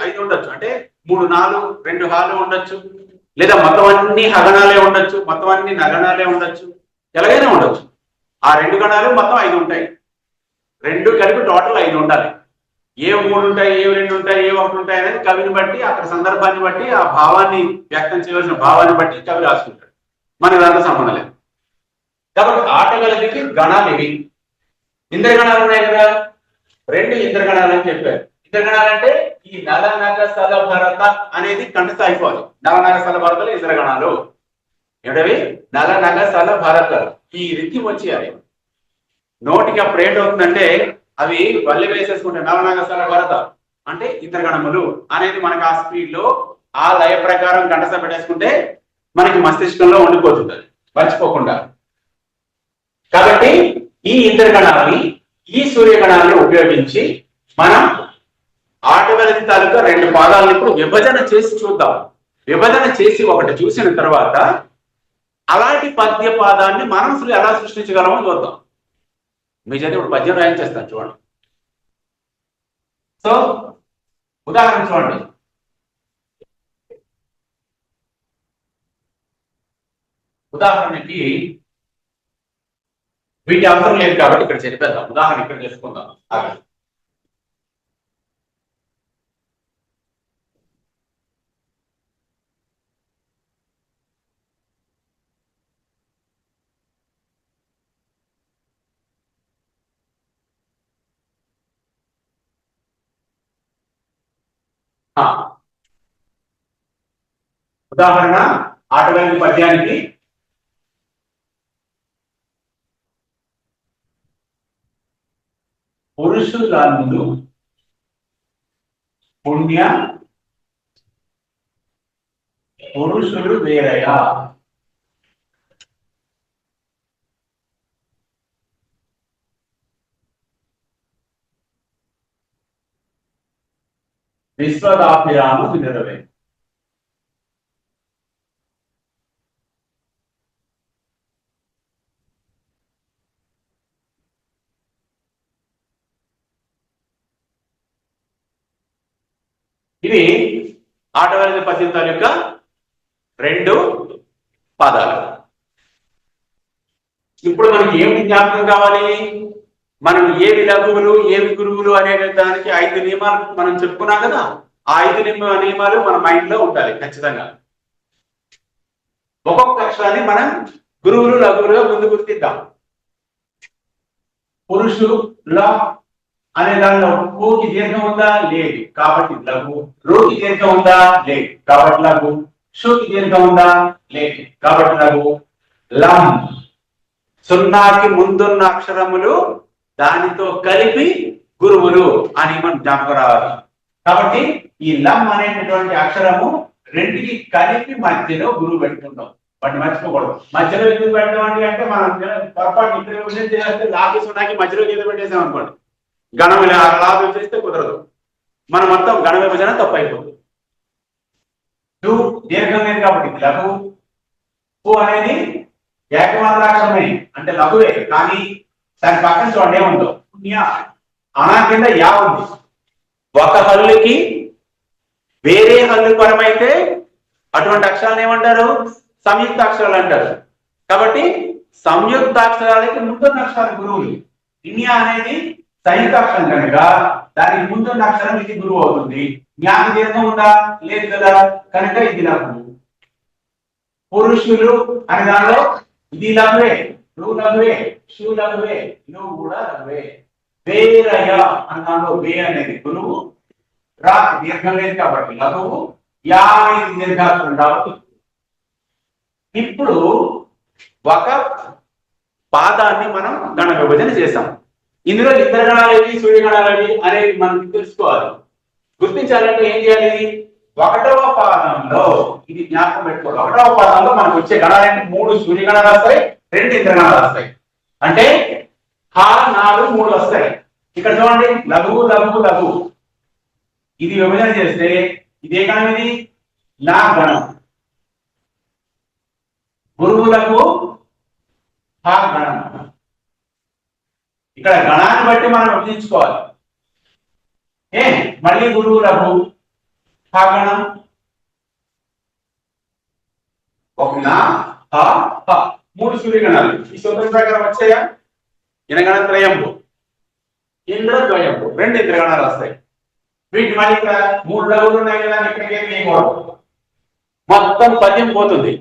5 ఉండొచ్చు. అంటే 3 నాలు 2 హాలు ఉండొచ్చు, లేదా మొత్తం అన్ని హగణాలే ఉండొచ్చు, మొత్తం అన్ని నగణాలే ఉండొచ్చు, ఎలాగైనా ఉండొచ్చు. ఆ 2 గణాలు మొత్తం 5 ఉంటాయి. 2 కలిపి టోటల్ 5 ఉండాలి. ఏ 3 ఉంటాయి, ఏ 2 ఉంటాయి, ఏ 1 ఉంటాయి అనేది కవిని బట్టి, అక్కడ సందర్భాన్ని బట్టి, ఆ భావాన్ని వ్యక్తం చేయవలసిన భావాన్ని బట్టి కవి రాసుకుంటాడు. మనకి దాంతో సంబంధం లేదు. కాబట్టి ఆటగలదికి గణాలు ఇవి. ఇంద్రగణాలు ఉన్నాయి కదా, 2 ఇంద్రగణాలు అని చెప్పారు. ఇంద్రగణాలు అంటే ఈ నల నగ సల భరత అనేది కంటస్థ అయిపోవాలి. నల నగ సల భరతలు ఇంద్రగణాలు. ఏమిటవి? నల నగ సల భరతలు. ఈ రిత్యం వచ్చేయాలి. నోటికి అప్పుడు ఏంటవుతుందంటే అవి వల్లి వేసేసుకుంటే నలనాగ సల భరత అంటే ఇంద్రగణములు అనేది మనకు ఆ స్పీడ్ లో ఆ లయ ప్రకారం కంటస్థ పెట్టేసుకుంటే మనకి మస్తిష్కంలో ఉండిపోతుంది, మర్చిపోకుండా. కాబట్టి ఈ ఇంద్రగణాలని, ఈ సూర్యగణాలను ఉపయోగించి మనం ఆటవెలది తాలూకా 2 పాదాలను ఇప్పుడు విభజన చేసి చూద్దాం. విభజన చేసి ఒకటి చూసిన తర్వాత అలాంటి పద్య పాదాన్ని మనం ఎలా సృష్టించగలమో చూద్దాం. మీ చేత ఇప్పుడు పద్యం రాయించేస్తాను చూడండి. సో ఉదాహరణ చూడండి. ఉదాహరణకి వీటి అవసరం లేదు కాబట్టి ఇక్కడ చెప్పేద్దాం. ఉదాహరణ ఇక్కడ చేసుకుందాం. ఉదాహరణ ఆటవెలది పద్యానికి పురుషులందు పుణ్య పురుషులు వేరయా. విశ్వదాభిరామ వినురవే. ఇవి ఆటవెలది పద్యం యొక్క 2 పాదాలు. ఇప్పుడు మనకి ఏమిటి జ్ఞాపకం కావాలి? మనం ఏవి లఘువులు, ఏవి గురువులు అనే దానికి 5 నియమాలు మనం చెప్పుకున్నాం కదా. ఆ 5 నియమాలు మన మైండ్ లో ఉండాలి ఖచ్చితంగా. ఒక్కొక్క అక్షరాన్ని మనం గురువులు లఘువులుగా ముందు గుర్తిద్దాం. పురుషుల అనే దానిలో ఊకి దీర్ఘం ఉందా? లేదు, కాబట్టి లఘు. రూకి దీర్ఘం ఉందా? లేదు, కాబట్టి లఘు. షుకి దీర్ఘం ఉందా? లేదు, కాబట్టి లఘు. లం, సున్నాకి ముందున్న అక్షరములు దానితో కలిపి గురువులు అని మనం జ్ఞాపకం రావాలి. కాబట్టి ఈ లం అనేటటువంటి అక్షరము రెండుకి కలిపి మధ్యలో గురువు పెట్టుకుంటాం. వాటిని మర్చిపోకూడదు. మధ్యలో ఎందుకు పెట్టడం అంటే మనం పొరపాటు ఇక్కడ చేస్తే లాకి సున్నాకి మధ్యలో ఏదో పెట్టేసాం అనుకోండి, గణం అలా చేస్తే కుదరదు. మనం మొత్తం గణ విభజన తప్పు అయిపోతుంది. టు దీర్ఘం లేదు కాబట్టి లఘు. పు అనేది ఏకమాత్రాక్షరమే అంటే లఘువే, కానీ దాని పక్కన చూడండి ఏముందో అనా కింద యా ఉంది. ఒక హల్లుకి వేరే హల్లు పరమైతే అటువంటి అక్షరాలు ఏమంటారు? సంయుక్త అక్షరాలు అంటారు. కాబట్టి సంయుక్తాక్షరాలకి ముందున్న అక్షరాలు గురువులు. ఇన్యా అనేది సంయుక్తాక్షరం కనుక దానికి ముందున్న అక్షరం ఇది గురువు అవుతుంది. జ్ఞాన దీర్ఘం ఉందా? లేదు కదా, కనుక ఇది లఘు. పురుషులు అనే దానిలో ఇది లఘువే, రు లఘువే, షు లఘువే, నువ్వు కూడా లఘువే. వేరయ అనే దానిలో వే అనేది గురువు, రా దీర్ఘం లేదు కాబట్టి లఘువు, యా అనేది దీర్ఘాక్షరం కాబట్టి. ఇప్పుడు ఒక పాదాన్ని మనం గణ విభజన చేసాం. ఇందులో ఇతర గణాలు ఏవి, సూర్యగణాలు ఏవి అనేది మనం తెలుసుకోవాలి. గుర్తించాలంటే ఏం చేయాలి? ఒకటవ పాదంలో ఇది జ్ఞాపకం పెట్టుకోవాలి. ఒకటవ పాదంలో మనకు వచ్చే గణాలు 3 సూర్యగణాలు వస్తాయి, 2 ఇతర గణాలు వస్తాయి. అంటే హా 4 3 వస్తాయి. ఇక్కడ చూడండి లఘువు లఘువు లఘువు. ఇది విభజన చేస్తే ఇదే గణం, ఇది నా గణం. గురువులకు హా గణం. ఇక్కడ గణాన్ని బట్టి మనం విభజించుకోవాలి. మళ్ళీ గురువులకు హా గణం. ఒక నా హ హ 3 సూర్యగణాలు ఈ సూత్రం ప్రకారం వచ్చాయా? ఇనగణ త్రయంబు, ఇంద్ర ద్వయంబు, 2 ఇంద్రగణాలు వస్తాయి. వీటి మళ్ళీ ఇక్కడ 3 లఘువులు ఉన్నాయి కదా, ఇక్కడికి వేయకూడదు, మొత్తం పద్యం పోతుంది.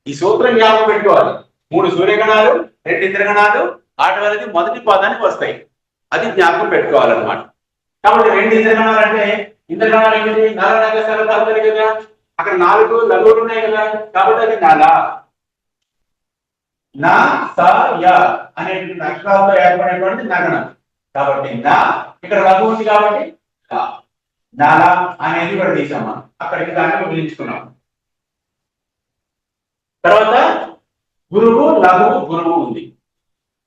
ఈ సూత్రం జ్ఞాపకం పెట్టుకోవాలి. 3 సూర్యగణాలు, 2 ఇంద్రగణాలు, వాటి వల్లది మొదటి పాదానికి వస్తాయి. అది జ్ఞాపకం పెట్టుకోవాలన్నమాట. కాబట్టి 2 ఇంద్రగణాలు అంటే ఇంద్రగణాలు ఏంటి? నలనగసాలు కలుగుతాయి కదా, అక్కడ 4 లఘువులు ఉన్నాయి కదా, కాబట్టి అది నల. నా స య అనేటువంటి అక్షరాలతో ఏర్పడినటువంటి నగణం. కాబట్టి నా ఇక్కడ లఘువు ఉంది కాబట్టి నల అనేది కూడా తీసాం మనం. అక్కడికి దాన్ని విభజించుకున్నాం. తర్వాత గురువు లఘువు గురువు ఉంది.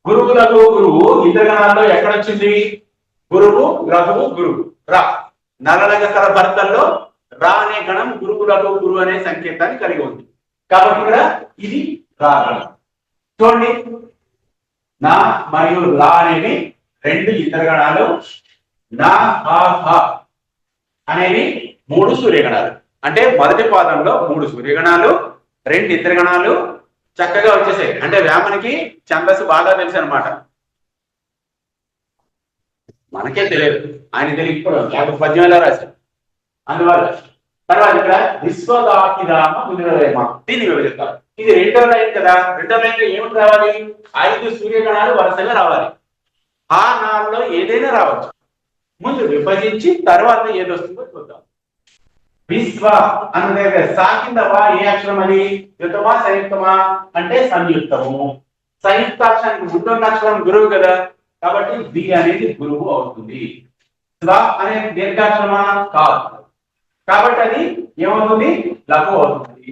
గురువు లఘువు గురువు ఇంద్రగణాల్లో ఎక్కడ వచ్చింది? గురువు లఘువు గురువు రా. నలనగసర భర్తల్లో రా అనే గణం గురువు లఘువు గురువు అనే సంకేతాన్ని కలిగి ఉంది. కాబట్టి ఇక్కడ ఇది రా గణం. చూడండి, నా మరియు లా అనేవి 2 ఇంద్రగణాలు, నా హ అనేవి 3 సూర్యగణాలు. అంటే మొదటి పాదంలో 3 సూర్యగణాలు, 2 ఇంద్రగణాలు చక్కగా వచ్చేసాయి. అంటే వేమనికి ఛందస్సు బాగా తెలుసు అనమాట. మనకే తెలియదు, ఆయన తెలియకపోవడం పద్యం ఎలా రాశారు అందువల్ల. తర్వాత ఇక్కడ విశ్వదాకిరామ మునిరమ, దీన్ని వివరిస్తారు. ఇది 2వ లైన్ కదా, 2వ లైన్ లో ఏమిటి రావాలి? 5 సూర్యగణాలు వరుసగా రావాలి. ఆ 4లో ఏదైనా రావచ్చు. ముందు విభజించి తర్వాత ఏది వస్తుందో చూద్దాం. విశ్వ అనే సాకిందవా ఏ అక్షరం అని? యుతమా సంయుక్తమా అంటే సంయుక్తము. సంయుక్తాక్షరానికి ముందున్న అక్షరం గురువు కదా, కాబట్టి బి అనేది గురువు అవుతుంది. స్వ అనేది దీర్ఘాక్షరమా? కాదు, కాబట్టి అది ఏమవుతుంది? లఘు అవుతుంది.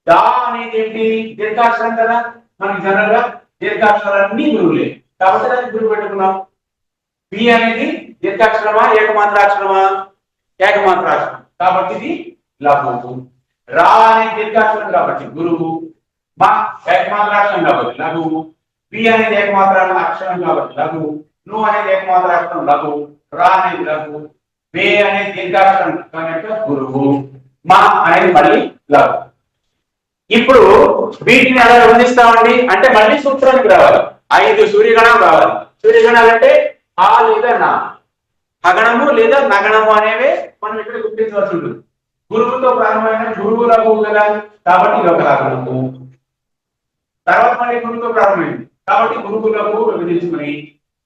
దా అనేది ఏంటి? దీర్ఘాక్షరం కదా, మనకి జనరల్ గా దీర్ఘాక్షరాలన్నీ గురువులే, కాబట్టి దాన్ని గురువు పెట్టుకున్నాం. బి అనేది దీర్ఘాక్షరమా ఏకమాత్రాక్షరమా? ఏకమాత్రాక్షరం, కాబట్టి ఇది లఘువు. రా అనేది దీర్ఘాక్షరం కాబట్టి గురువు, మా ఏకమాత్రాక్షరం కాబట్టి లఘువు. బి అనేది ఏకమాత్ర అక్షరం కాబట్టి లఘువు. ను అనేది ఏకమాత్ర అక్షరం లఘువు. రా అనేది లఘువు. వే అనేది దీర్ఘాక్షరం కనుక గురువు. మా అనేది మళ్ళీ లఘు. ఇప్పుడు వీటిని ఎలా విభజిస్తామండి అంటే మళ్ళీ సూత్రానికి రావాలి. 5 సూర్యగణాలు రావాలి. సూర్యగణాలు అంటే ఆ లేదా నా, హగణము లేదా నగణము అనేవి మనం ఇక్కడ గుర్తించవలసి ఉంటుంది. గురువుతో ప్రారంభమైన గురువు లఘువు కదా, కాబట్టి ఇది ఒక లఘువు. తర్వాత మళ్ళీ గురువుతో ప్రారంభమైంది కాబట్టి గురువు లఘువు విభజించుకుని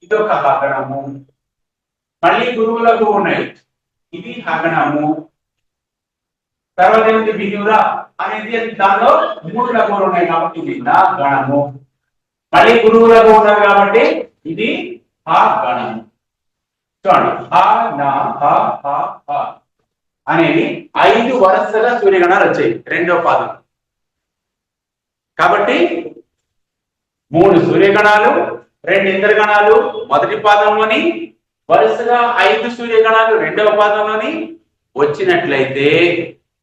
ఇది ఒక హగణము. మళ్ళీ గురువులకు ఉన్నాయి, ఇది హగణము. తర్వాత ఏమిటి విధుర అనేది దానిలో 3 లఘువులు ఉన్నాయి కాబట్టి ఇది నా గణము. మళ్ళీ గురువులకు ఉన్నారు కాబట్టి ఇది ఆ గణము. చూడండి ఆ నా హ అనేవి 5 వరుసగా సూర్యగణాలు వచ్చాయి రెండో పాదం. కాబట్టి 3 సూర్యగణాలు 2 ఇంద్రగణాలు మొదటి పాదంలోని, వరుసగా 5 సూర్యగణాలు రెండవ పాదంలోని వచ్చినట్లయితే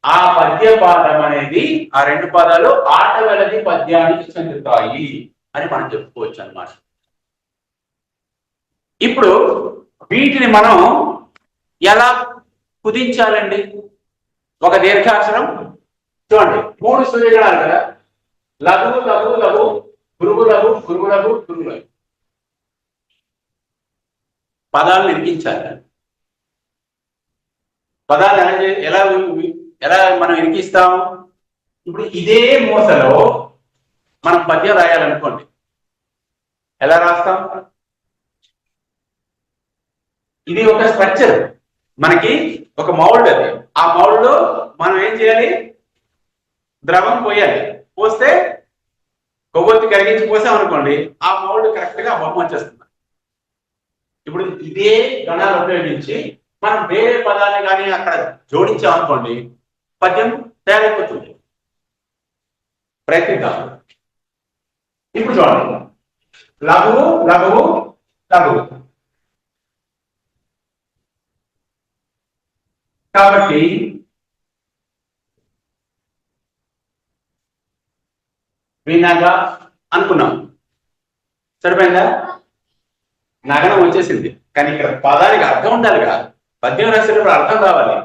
ఆ పద్య పాదం అనేది ఆ 2 పాదాలు ఆటవెలది పద్యానికి చెందుతాయి అని మనం చెప్పుకోవచ్చు అన్నమాట. ఇప్పుడు వీటిని మనం ఎలా కుదించాలండి? ఒక దీర్ఘాక్షరం చూడండి, 3 సూర్యగణాలు కదా, లఘు లఘు లఘు, గురువు లఘు గురువు లఘు గురువు లఘు, పదాలను ఇరికించాలి. పదాలు ఎలా ఎలా మనం ఇరికిస్తాం? ఇప్పుడు ఇదే మూసలో మనం పద్యం రాయాలనుకోండి, ఎలా రాస్తాం? ఇది ఒక స్ట్రక్చర్, మనకి ఒక మౌల్డ్. అది ఆ మౌల్డ్ లో మనం ఏం చేయాలి? ద్రవం పోయాలి. పోస్తే కొవ్వొత్తి కరిగించి పోసాం అనుకోండి, ఆ మౌల్డ్ కరెక్ట్ గా బొమ్మ వచ్చేస్తుంది. ఇప్పుడు ఇదే గణాలు ఉపయోగించి మనం వేరే పదాన్ని కానీ అక్కడ జోడించామనుకోండి, పద్యం తయారైపోతుంది. ప్రయత్నిద్దాం. ఇప్పుడు చూడండి, లఘువు లఘువు లఘువు. కాబట్టి వినగా అనుకున్నాం, సరిపోయిందా? నగనం వచ్చేసింది. కానీ ఇక్కడ పదానికి అర్థం ఉండాలిగా, పద్యం రాసేటప్పుడు అర్థం కావాలి.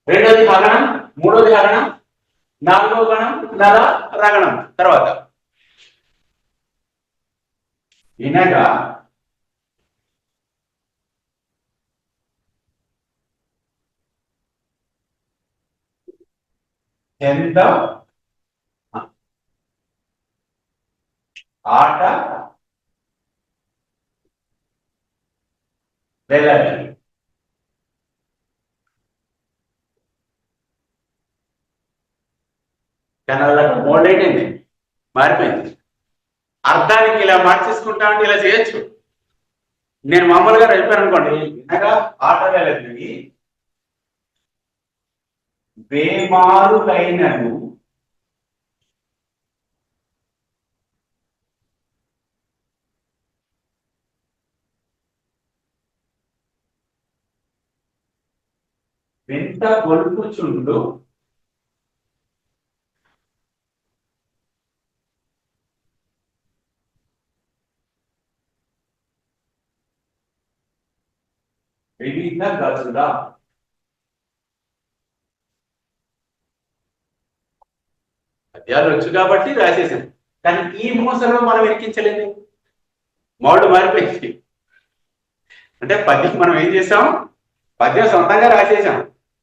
రెండోది హగణం, మూడోది హగణం, నాలుగో గణం నర రగణం. తర్వాత వినగా ఎంత ఆట వెళ్ళాలి. కానీ అలా మోల్డ్ అయిపోయింది, మారిపోయింది. అర్థానికి ఇలా మార్చేసుకుంటామంటే ఇలా చేయొచ్చు. నేను మామూలుగా చెప్పాను అనుకోండి, వినగా ఆట వెళ్ళదు, వేమారులైనను వింత గొల్పుచుండు వివిధ గతుల. పద్యాలు వచ్చు కాబట్టి రాసేసాం, కానీ ఈ మూసలో మనం ఎక్కించలేదు, మౌల్డ్ మారిపోయింది. అంటే పద్యం మనం ఏం చేసాం? పద్యం సొంతంగా రాసేసాం,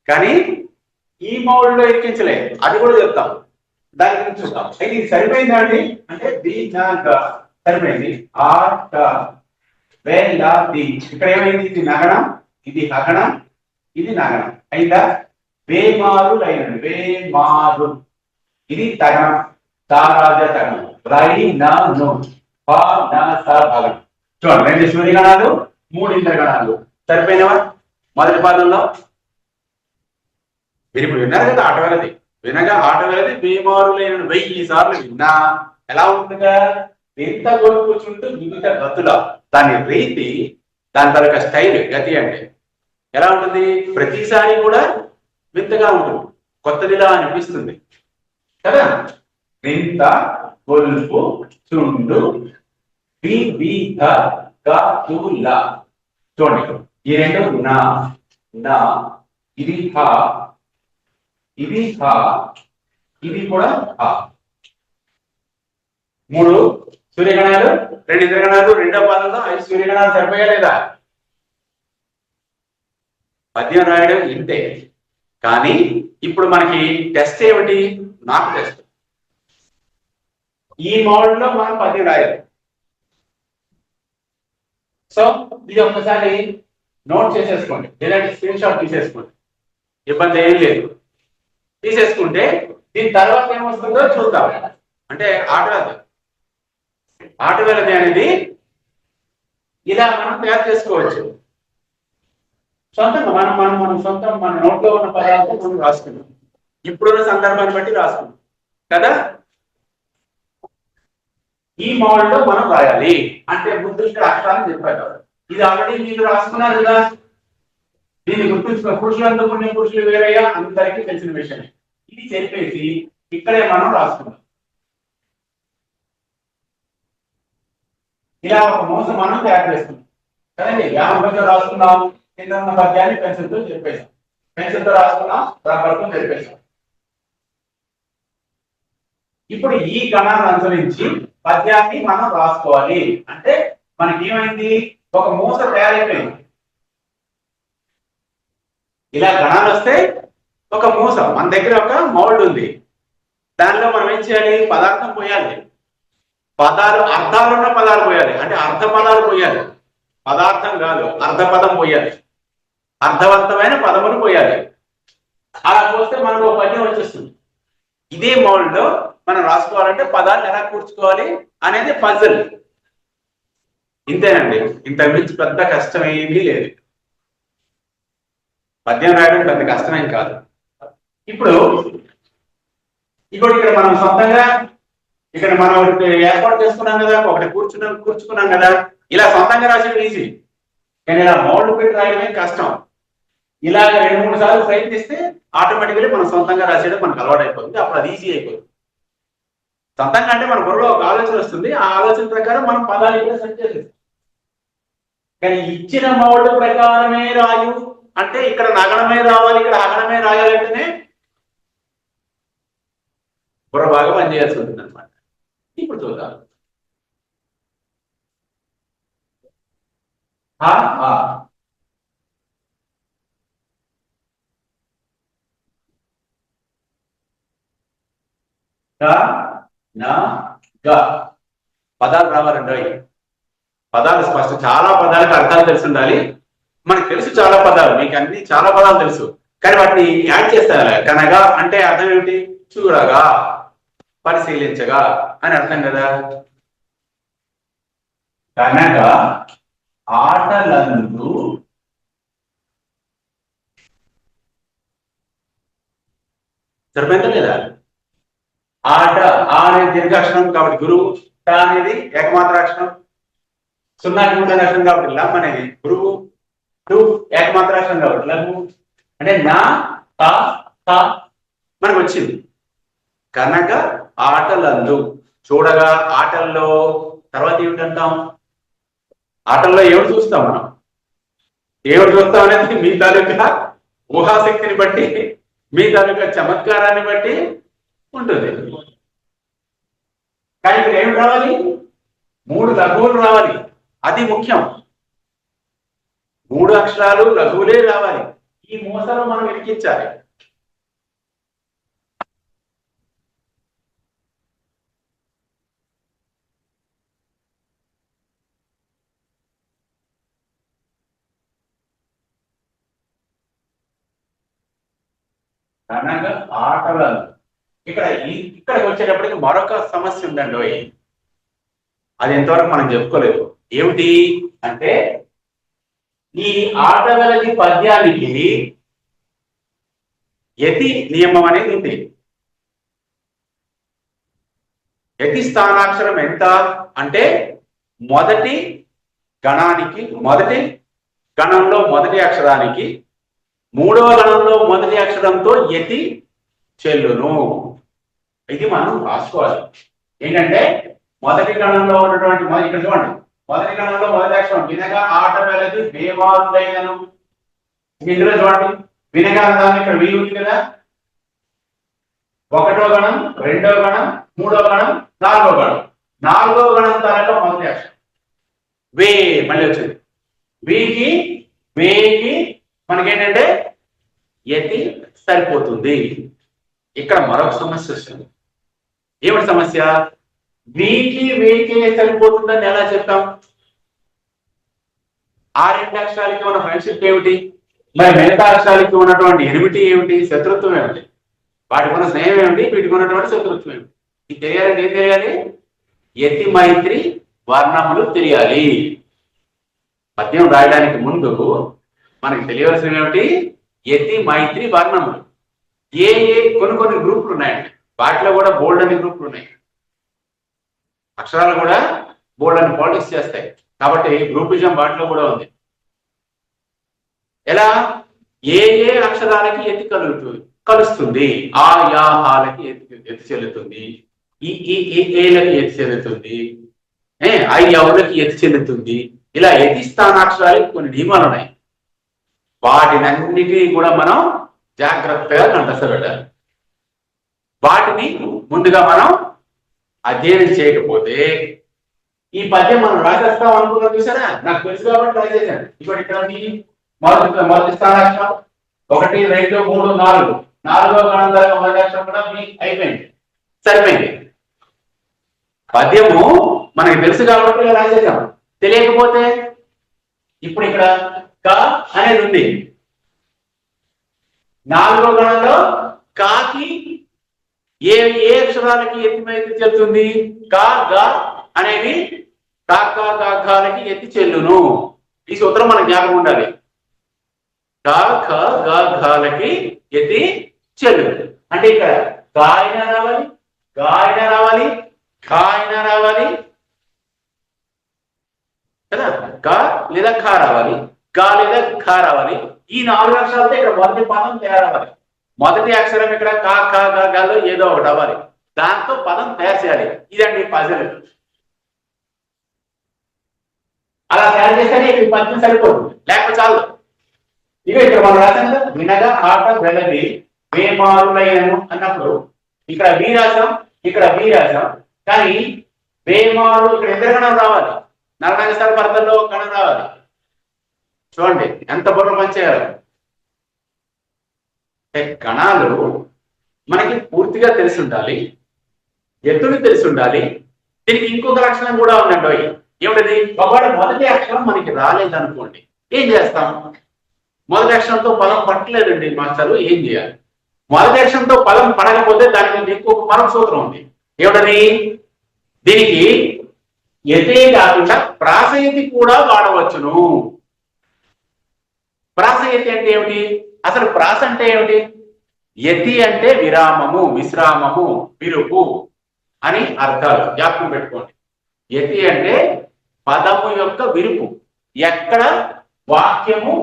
కానీ ఈ మౌల్డ్ లో ఎక్కించలేదు. అది కూడా చెప్తాం, దాని గురించి చూద్దాం. అయితే ఇది సరిపోయిందా అండి? అంటే సరిపోయింది. ఆట వేలాది. ఇక్కడ ఏమైంది? ఇది నగనం, ఇది హగణం, ఇది నగనం అయిందా? వేమారు అయినది, వేమారు. ఇది తగనం, తారాజ తగనం, రై నా నో పా నా సా భగం. చూడండి, 2 సూర్యగణాలు 3 ఇంద్రగణాలు. సరిపోయినవా? మొదటి పాదంలో మీరు ఇప్పుడు విన్నారు కదా, ఆట వెళ్ళది. వినగా ఆట వెళ్ళది, వేమారు లేని 1000 సార్లు విన్నా ఎలా ఉంటుందిగా? ఎంత గొలుపుచుంటూ వివిధ గతుల. దాని రీతి, దాని తరగ స్టైల్, గతి అంటే ఎలా ఉంటుంది? ప్రతిసారి కూడా వింతగా ఉంటుంది, కొత్తదిలా అనిపిస్తుంది కదా. వింత గొలుపు చుండు వివిధ గతుల. చూడండి, ఈ 2 నా నా, ఇది హ, ఇది హ, ఇది కూడా హ. 3 సూర్యగణాలు 2 ఇంద్రగణాలు రెండో పాదంలో 5 సూర్యగణాలు. సరిపోయా లేదా? పద్యం రాయడం ఇంతే. కానీ ఇప్పుడు మనకి టెస్ట్ ఏమిటి? నాకు టెస్ట్. ఈ మోడల్లో మనం పద్యం రాయాలి. సో ఇది ఒక్కసారి నోట్ చేసేసుకోండి, ఇలాంటి స్క్రీన్ షాట్ తీసేసుకోండి, ఇబ్బంది ఏం లేదు. తీసేసుకుంటే దీని తర్వాత ఏమొస్తుందో చూద్దాం. అంటే ఆటవేలది అనేది ఇలా మనం తయారు చేసుకోవచ్చు. సొంతంగా మనం సొంతం మన నోట్లో ఉన్న పదార్థం మనం రాసుకున్నాం, ఇప్పుడున్న సందర్భాన్ని బట్టి రాసుకున్నాం కదా. ఈ మోడల్ లో మనం రాయాలి అంటే ముందు ఇక్కడ అక్షరాలు చెప్పారు. ఇది ఆల్రెడీ మీరు రాసుకున్నారు కదా, దీన్ని గుర్తుంచుకో. పురుషులందరూ పుణ్య పురుషులు వేరయ్యా అందరికీ తెలిసిన విషయమే. ఇది చెప్పేసి ఇక్కడే మనం రాసుకున్నాం. ఇలా ఒక మోసం మనం తయారు చేస్తున్నాం కదండి. వ్యాపకంగా రాసుకున్నాం, కింద ఉన్న పద్యాన్ని పెన్సిల్ తో చెప్పేసాం, పెన్సిల్ తో రాసుకున్నాం, రబ్బర్ తో చెప్పేసాం. ఇప్పుడు ఈ గణాన్ని అనుసరించి పద్యాన్ని మనం రాసుకోవాలి. అంటే మనకి ఏమైంది, ఒక మూస తయారైపోయింది. ఇలా గణాలు వస్తే ఒక మూస, మన దగ్గర ఒక మౌల్డ్ ఉంది, దానిలో మనం ఏం చేయాలి, పదార్థం పోయాలి. పదాలు అర్థాలున్న పదాలు పోయాలి, అంటే అర్ధ పదాలు పోయాలి, పదార్థం కాదు, అర్ధ పదం పోయాలి, అర్థవంతమైన పదములు పోయాలి. అలా పోస్తే మనకు ఒక పద్యం వచ్చేస్తుంది. ఇదే మౌల్డ్ లో మనం రాసుకోవాలంటే పదాలు ఎలా కూర్చుకోవాలి అనేది పజిల్. ఇంతేనండి, ఇంత మించి పెద్ద కష్టం ఏమీ లేదు. పద్యం రాయడం పెద్ద కష్టమేం కాదు. ఇప్పుడు ఇక్కడ మనం సొంతంగా ఇక్కడ మనం ఏర్పాటు చేసుకున్నాం కదా, ఒకటి కూర్చుకున్నాం కదా. ఇలా సొంతంగా రాసేది ఈజీ, కానీ ఇలా మౌల్డ్ పెట్టి రాయడమే కష్టం. ఇలా 2-3 సార్లు ప్రయత్నిస్తే ఆటోమేటిక్గా మనం సొంతంగా రాసేయడం మనకు అలవాటు అయిపోతుంది. అప్పుడు అది ఈజీ అయిపోతుంది. సొంతంగా అంటే మన బుర్రలో ఒక ఆలోచన వస్తుంది, ఆ ఆలోచన ప్రకారం మనం పదాలు ఇక్కడ సెట్ చేసేస్తాం. కానీ ఇచ్చిన మౌల్డ్ ప్రకారమే రాయు అంటే ఇక్కడ నగరమే రావాలి, ఇక్కడ అగడమే రాయాలంటేనే బుర్ర బాగా పనిచేయాల్సి ఉంటుంది అనమాట. ఇప్పుడు చూద్దాం. పదాలు రావాలండి. పదాలు స్పష్టం, చాలా పదాలకు అర్థాలు తెలిసి ఉండాలి. మనకు తెలుసు చాలా పదాలు, మీకు అన్ని చాలా పదాలు తెలుసు, కానీ వాటిని యాడ్ చేస్తారు. కనగా అంటే అర్థం ఏమిటి, చూడగా, పరిశీలించగా అని అర్థం కదా. కనగా ఆటలందు సరిపోయిందా లేదా. ఆట అనేది దీర్ఘాక్షరం కాబట్టి గురువు, ట అనేది ఏకమాత్రాక్షరం, 0కి 3 అక్షరం కాబట్టి లం అనేది గురువు, టు ఏకమాత్రాక్షరం కాబట్టి లఘు, అంటే నా త మనకు వచ్చింది. కనుక ఆటలందు, చూడగా, ఆటల్లో. తర్వాత ఏమిటంటాం, ఆటల్లో ఏమిటి చూస్తాం మనం, ఏమిటి చూస్తాం అనేది మీ తాలూకా ఊహాశక్తిని బట్టి, మీ తాలూకా చమత్కారాన్ని బట్టి ఉంటుంది. కానీ ఇక్కడ ఏమిటి రావాలి, 3 లఘువులు రావాలి, అది ముఖ్యం. 3 అక్షరాలు లఘువులే రావాలి. ఈ మూసలో మనం ఇరికించాలి. కనుక ఆటలను ఇక్కడికి వచ్చేటప్పటికి మరొక సమస్య ఉందండి. అది ఎంతవరకు మనం చెప్పుకోలేదు. ఏమిటి అంటే, ఈ ఆటగలది పద్యానికి యతి నియమం అనేది ఉంది. యతి స్థానాక్షరం ఎంత అంటే, మొదటి గణానికి, మొదటి గణంలో మొదటి అక్షరానికి 3వ గణంలో మొదటి అక్షరంతో యతి చెల్లును. ఇది మనం రాసుకోవాలి. ఏంటంటే, మొదటి గణంలో ఉన్నటువంటి ఇక్కడ చూడండి, మొదటి గణంలో మొదటి అక్షరం వినగా ఆట వెళ్ళది వేవారులైనను. ఇందులో చూడండి, వినగా దాన్ని ఇక్కడ వీ ఉంది కదా. 1వ గణం, 2వ గణం, 3వ గణం, 4వ గణం. 4వ గణం తర్వాత మొదటి అక్షరం వే మళ్ళీ వచ్చింది. వేకి మనకేంటంటే యతి సరిపోతుంది. ఇక్కడ మరొక సమస్య వస్తుంది. ఏమిటి సమస్య, వేకే సరిపోతుందని ఎలా చెప్తాం. ఆ రెండు అక్షరాలకి ఉన్న ఫ్రెండ్షిప్ ఏమిటి? మరి మిగతా అక్షరాలకి ఉన్నటువంటి ఎనిమిటీ ఏమిటి? శత్రుత్వం ఏమిటి? వాటికి ఉన్న స్నేహం ఏమిటి? వీటికి ఉన్నటువంటి శత్రుత్వం ఏమిటి? ఇది తెలియాలంటే ఏం తెలియాలి? యతి మైత్రి వర్ణములు తెలియాలి. పద్యం రాయడానికి ముందు మనకి తెలియవలసిన ఏమిటి? యతి మైత్రి వర్ణములు. ఏ కొన్ని గ్రూపులు ఉన్నాయండి. వాటిలో కూడా బోల్డ్ అనే గ్రూపులు ఉన్నాయి. అక్షరాలు కూడా బోల్డ్ అని పాలిటిక్స్ చేస్తాయి. కాబట్టి గ్రూపిజం వాటిలో కూడా ఉంది. ఎలా? ఏ అక్షరాలకి ఎత్తి కలుస్తుంది, ఆ యాహాలకి ఎత్తి చెల్లుతుంది, ఏలకి ఎత్తి చెల్లుతుంది, ఐ ఎవరికి ఎత్తి చెల్లుతుంది. ఇలా ఎత్తి స్థానాక్షరాలకి కొన్ని నియమాలు ఉన్నాయి. వాటినన్నిటినీ కూడా మనం జాగ్రత్తగా కంఠస్థపెట్టాలి. వాటిని ముందుగా మనం అధ్యయనం చేయకపోతే ఈ పద్యం మనం రాసేస్తాం అనుకున్నాం చూసారా? నాకు తెలుసు కాబట్టి రాసేసాను. ఇప్పుడు ఇక్కడ మొదటి స్థానాక్షరం 1, 2, 3, 4 4వ గణం దాకా మొదటి అక్షరం కూడా అయిపోయింది, సరిపోయింది. పద్యము మనకి తెలుసు కాబట్టి రాసేసాం. తెలియకపోతే ఇప్పుడు ఇక్కడ క అనేది ఉంది. 4వ గణంలో కాకి ఏ అక్షరాలకి ఎత్తి చెల్లుతుంది? కా గా అనేవి కాకాలకి ఎత్తి చెల్లును. ఈ సూత్రం మన జ్ఞాపకం ఉండాలి. కాలకి ఎత్తి చెల్లును అంటే ఇక్కడ గాయన రావాలి, గాయన రావాలి, ఖాయన రావాలి కదా. కా లేదా ఖా రావాలి, గా లేదా ఖా రావాలి. ఈ 4 అక్షరాలతో ఇక్కడ మొదటి పదం తయారవ్వాలి. మొదటి అక్షరం ఇక్కడ కా ఖా గాలో ఏదో ఒకటి అవ్వాలి. దాంతో పదం తయారు చేయాలి. ఇదండి పజిల్. అలా తయారు చేస్తేనే ఇక్కడ పద్యం సరిపోతుంది, లేకపోతే చాలు. ఇక ఇక్కడ మనం రాసాం కదా, వినగా ఆట వెలది వేమారులైనను అన్నప్పుడు ఇక్కడ వి రాసాం, ఇక్కడ వి రాసాం. కానీ వేమారు ఇక్కడ ఇద్దరు గణం రావాలి. నరనాగసారి పరదల్లో ఒక గణం రావాలి. చూడండి ఎంత బుర్ర పనిచేయాలి. గణాలు మనకి పూర్తిగా తెలిసి ఉండాలి, ఎత్తులు తెలిసి ఉండాలి. దీనికి ఇంకొక లక్షణం కూడా ఉందండి. ఏమిటది? ఒకవేళ మొదటి అక్షరం మనకి రాలేదనుకోండి, ఏం చేస్తాం? మొదటి అక్షరంతో పదం పట్టలేదండి మాస్టరు, ఏం చేయాలి? మొదటి అక్షరంతో పదం పడకపోతే దానికి ఇంకొక పరమ సూత్రం ఉంది. ఏమిటది? దీనికి యతే కాకుండా ప్రాసయతి కూడా వాడవచ్చును. ప్రాసయతి అంటే ఏమిటి? అసలు ప్రాస అంటే ఏమిటి? యతి అంటే విరామము, విశ్రామము, విరుపు అని అర్థాలు జ్ఞాపకం పెట్టుకోండి. యతి అంటే పదము యొక్క విరుపు. ఎక్కడ వాక్యము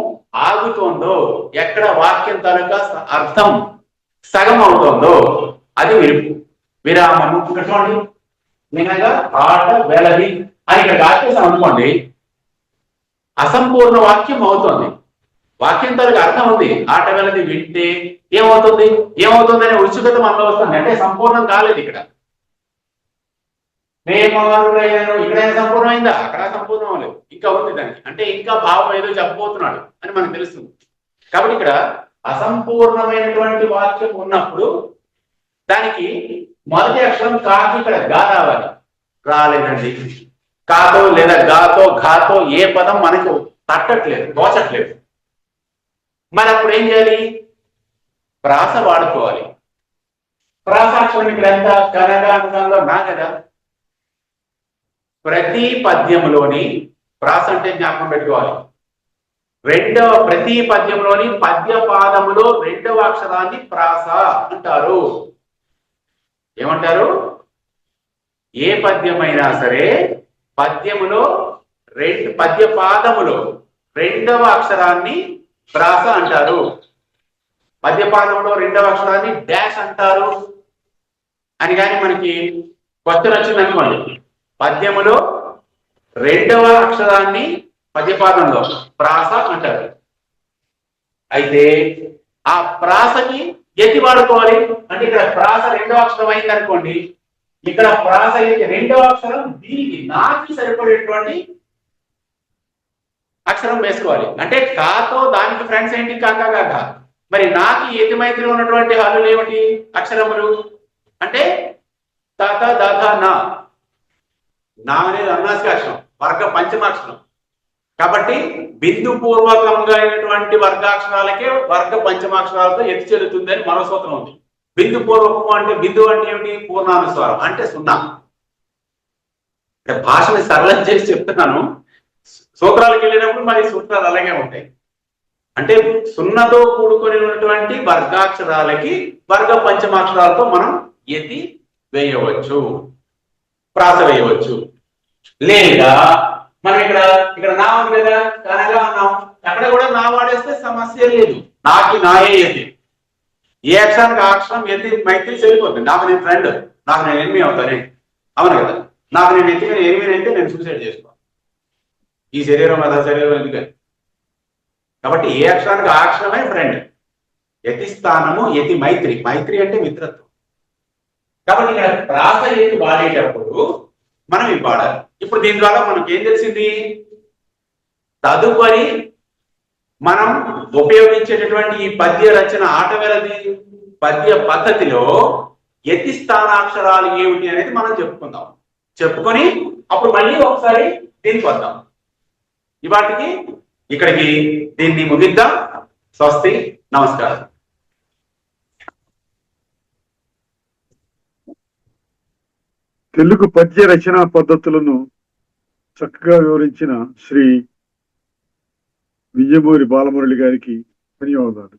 ఆగుతోందో, ఎక్కడ వాక్యం తాలూకా అర్థం సగం అవుతోందో అది విరుపు, విరామము. చూడండి, వినగా ఆట వెలది అని ఇక్కడ రాసేసాం అనుకోండి, అసంపూర్ణ వాక్యం అవుతోంది. వాక్యం తాలూకా అర్థం ఉంది, ఆట వెలది వింటే ఏమవుతుంది అనే ఉత్సుకత మనలో వస్తుంది. అంటే సంపూర్ణం కాలేదు. ఇక్కడ ఇక్కడైనా సంపూర్ణమైందా? అక్కడ సంపూర్ణం అవ్వలేదు, ఇంకా ఉంది దానికి. అంటే ఇంకా భావం ఏదో చెప్పబోతున్నాడు అని మనకు తెలుస్తుంది. కాబట్టి ఇక్కడ అసంపూర్ణమైనటువంటి వాక్యం ఉన్నప్పుడు దానికి మొదటి అక్షరం కాకి ఇక్కడ గా రావాలి. రాలేదండి. కాతో లేదా గాతో ఘాతో ఏ పదం మనకు తట్టట్లేదు, తోచట్లేదు. మరి అప్పుడు ఏం చేయాలి? ప్రాస వాడుకోవాలి. ప్రాసాక్షరం ఇక్కడ ఎంత? కనగా అనుకంలో నా కదా. ప్రతి పద్యంలోని ప్రాస అంటే జ్ఞాపకం పెట్టుకోవాలి. ప్రతి పద్యంలోని పద్య పాదములో 2వ అక్షరాన్ని ప్రాస అంటారు. ఏమంటారు? ఏ పద్యమైనా సరే పద్యములో పద్య పాదములో 2వ అక్షరాన్ని ప్రాస అంటారు. పద్యపాదంలో 2వ అక్షరాన్ని డాష్ అంటారు అని కానీ మనకి క్వశ్చన్ వచ్చింది అనుకోండి. పద్యములో 2వ అక్షరాన్ని పద్యపాదంలో ప్రాస అంటారు. అయితే ఆ ప్రాసకి ఎత్తి వాడుకోవాలి. అంటే ఇక్కడ ప్రాస 2వ అక్షరం అయింది అనుకోండి, ఇక్కడ ప్రాస అయితే 2వ అక్షరం దీనికి నాకి సరిపడేటువంటి అక్షరం వేసుకోవాలి. అంటే కాతో దానికి ఫ్రెండ్స్ ఏంటి? కాకా కాక. మరి నాకి ఎతి మైత్రిలో ఉన్నటువంటి హల్లులు ఏమిటి? అక్షరములు అంటే తాత దాత నా. నా అనేది అన్నాసిక అక్షరం, వర్గ పంచమాక్షరం. కాబట్టి బిందు పూర్వకంగా అయినటువంటి వర్గాక్షరాలకే వర్గ పంచమాక్షరాలతో ఎత్తి చెల్లుతుంది అని మరో సూత్రం ఉంది. బిందు పూర్వకము అంటే బిందు అంటే ఏమిటి? పూర్ణానుస్వారం అంటే సున్నా. భాషని సరళం చేసి చెప్తున్నాను. సూత్రాలకు వెళ్ళినప్పుడు మరి సూత్రాలు అలాగే ఉంటాయి. అంటే సున్నతో కూడుకొని ఉన్నటువంటి వర్గాక్షరాలకి వర్గ పంచమాక్షరాలతో మనం ఎత్తి వేయవచ్చు, ప్రాస వేయవచ్చు. లేదా మనం ఇక్కడ నా ఉంది కదా, దాని ఎలా అన్నాం, అక్కడ కూడా నా వాడేస్తే సమస్య లేదు. నాకి నాయే ఎత్తి, ఏ అక్షరానికి ఆ అక్షరం ఎత్తి మైత్రి సరిపోతుంది. నాకు నేను ఫ్రెండ్, నాకు నేను ఎనిమి అవుతానే, అవును కదా. నాకు నేను ఎత్తిగా ఎనిమిది అయితే నేను సూసైడ్ చేసుకోను. ఈ శరీరం అదా శరీరం ఎందుకని. కాబట్టి ఏ అక్షరానికి ఆ అక్షరమే ఫ్రెండ్. యతి స్థానము యతి మైత్రి, మైత్రి అంటే మిత్రత్వం. కాబట్టి ఇక్కడ ప్రాస ఎత్తి వాడేటప్పుడు మనం ఇవి వాడాలి. ఇప్పుడు దీని ద్వారా మనకి ఏం తెలిసింది? తదుపరి మనం ఉపయోగించేటటువంటి ఈ పద్య రచన ఆటవేలది పద్య పద్ధతిలో యతి స్థానాక్షరాలు ఏమిటి అనేది మనం చెప్పుకుందాం. చెప్పుకొని అప్పుడు మళ్ళీ ఒకసారి దీనికి వద్దాం. ఇవాటికి ఇక్కడికి దీన్ని ముగిద్దాం. స్వస్తి, నమస్కారం. తెలుగు పద్య రచనా పద్ధతులను చక్కగా వివరించిన శ్రీ విజయమూరి బాలమురళి గారికి ధన్యవాదాలు.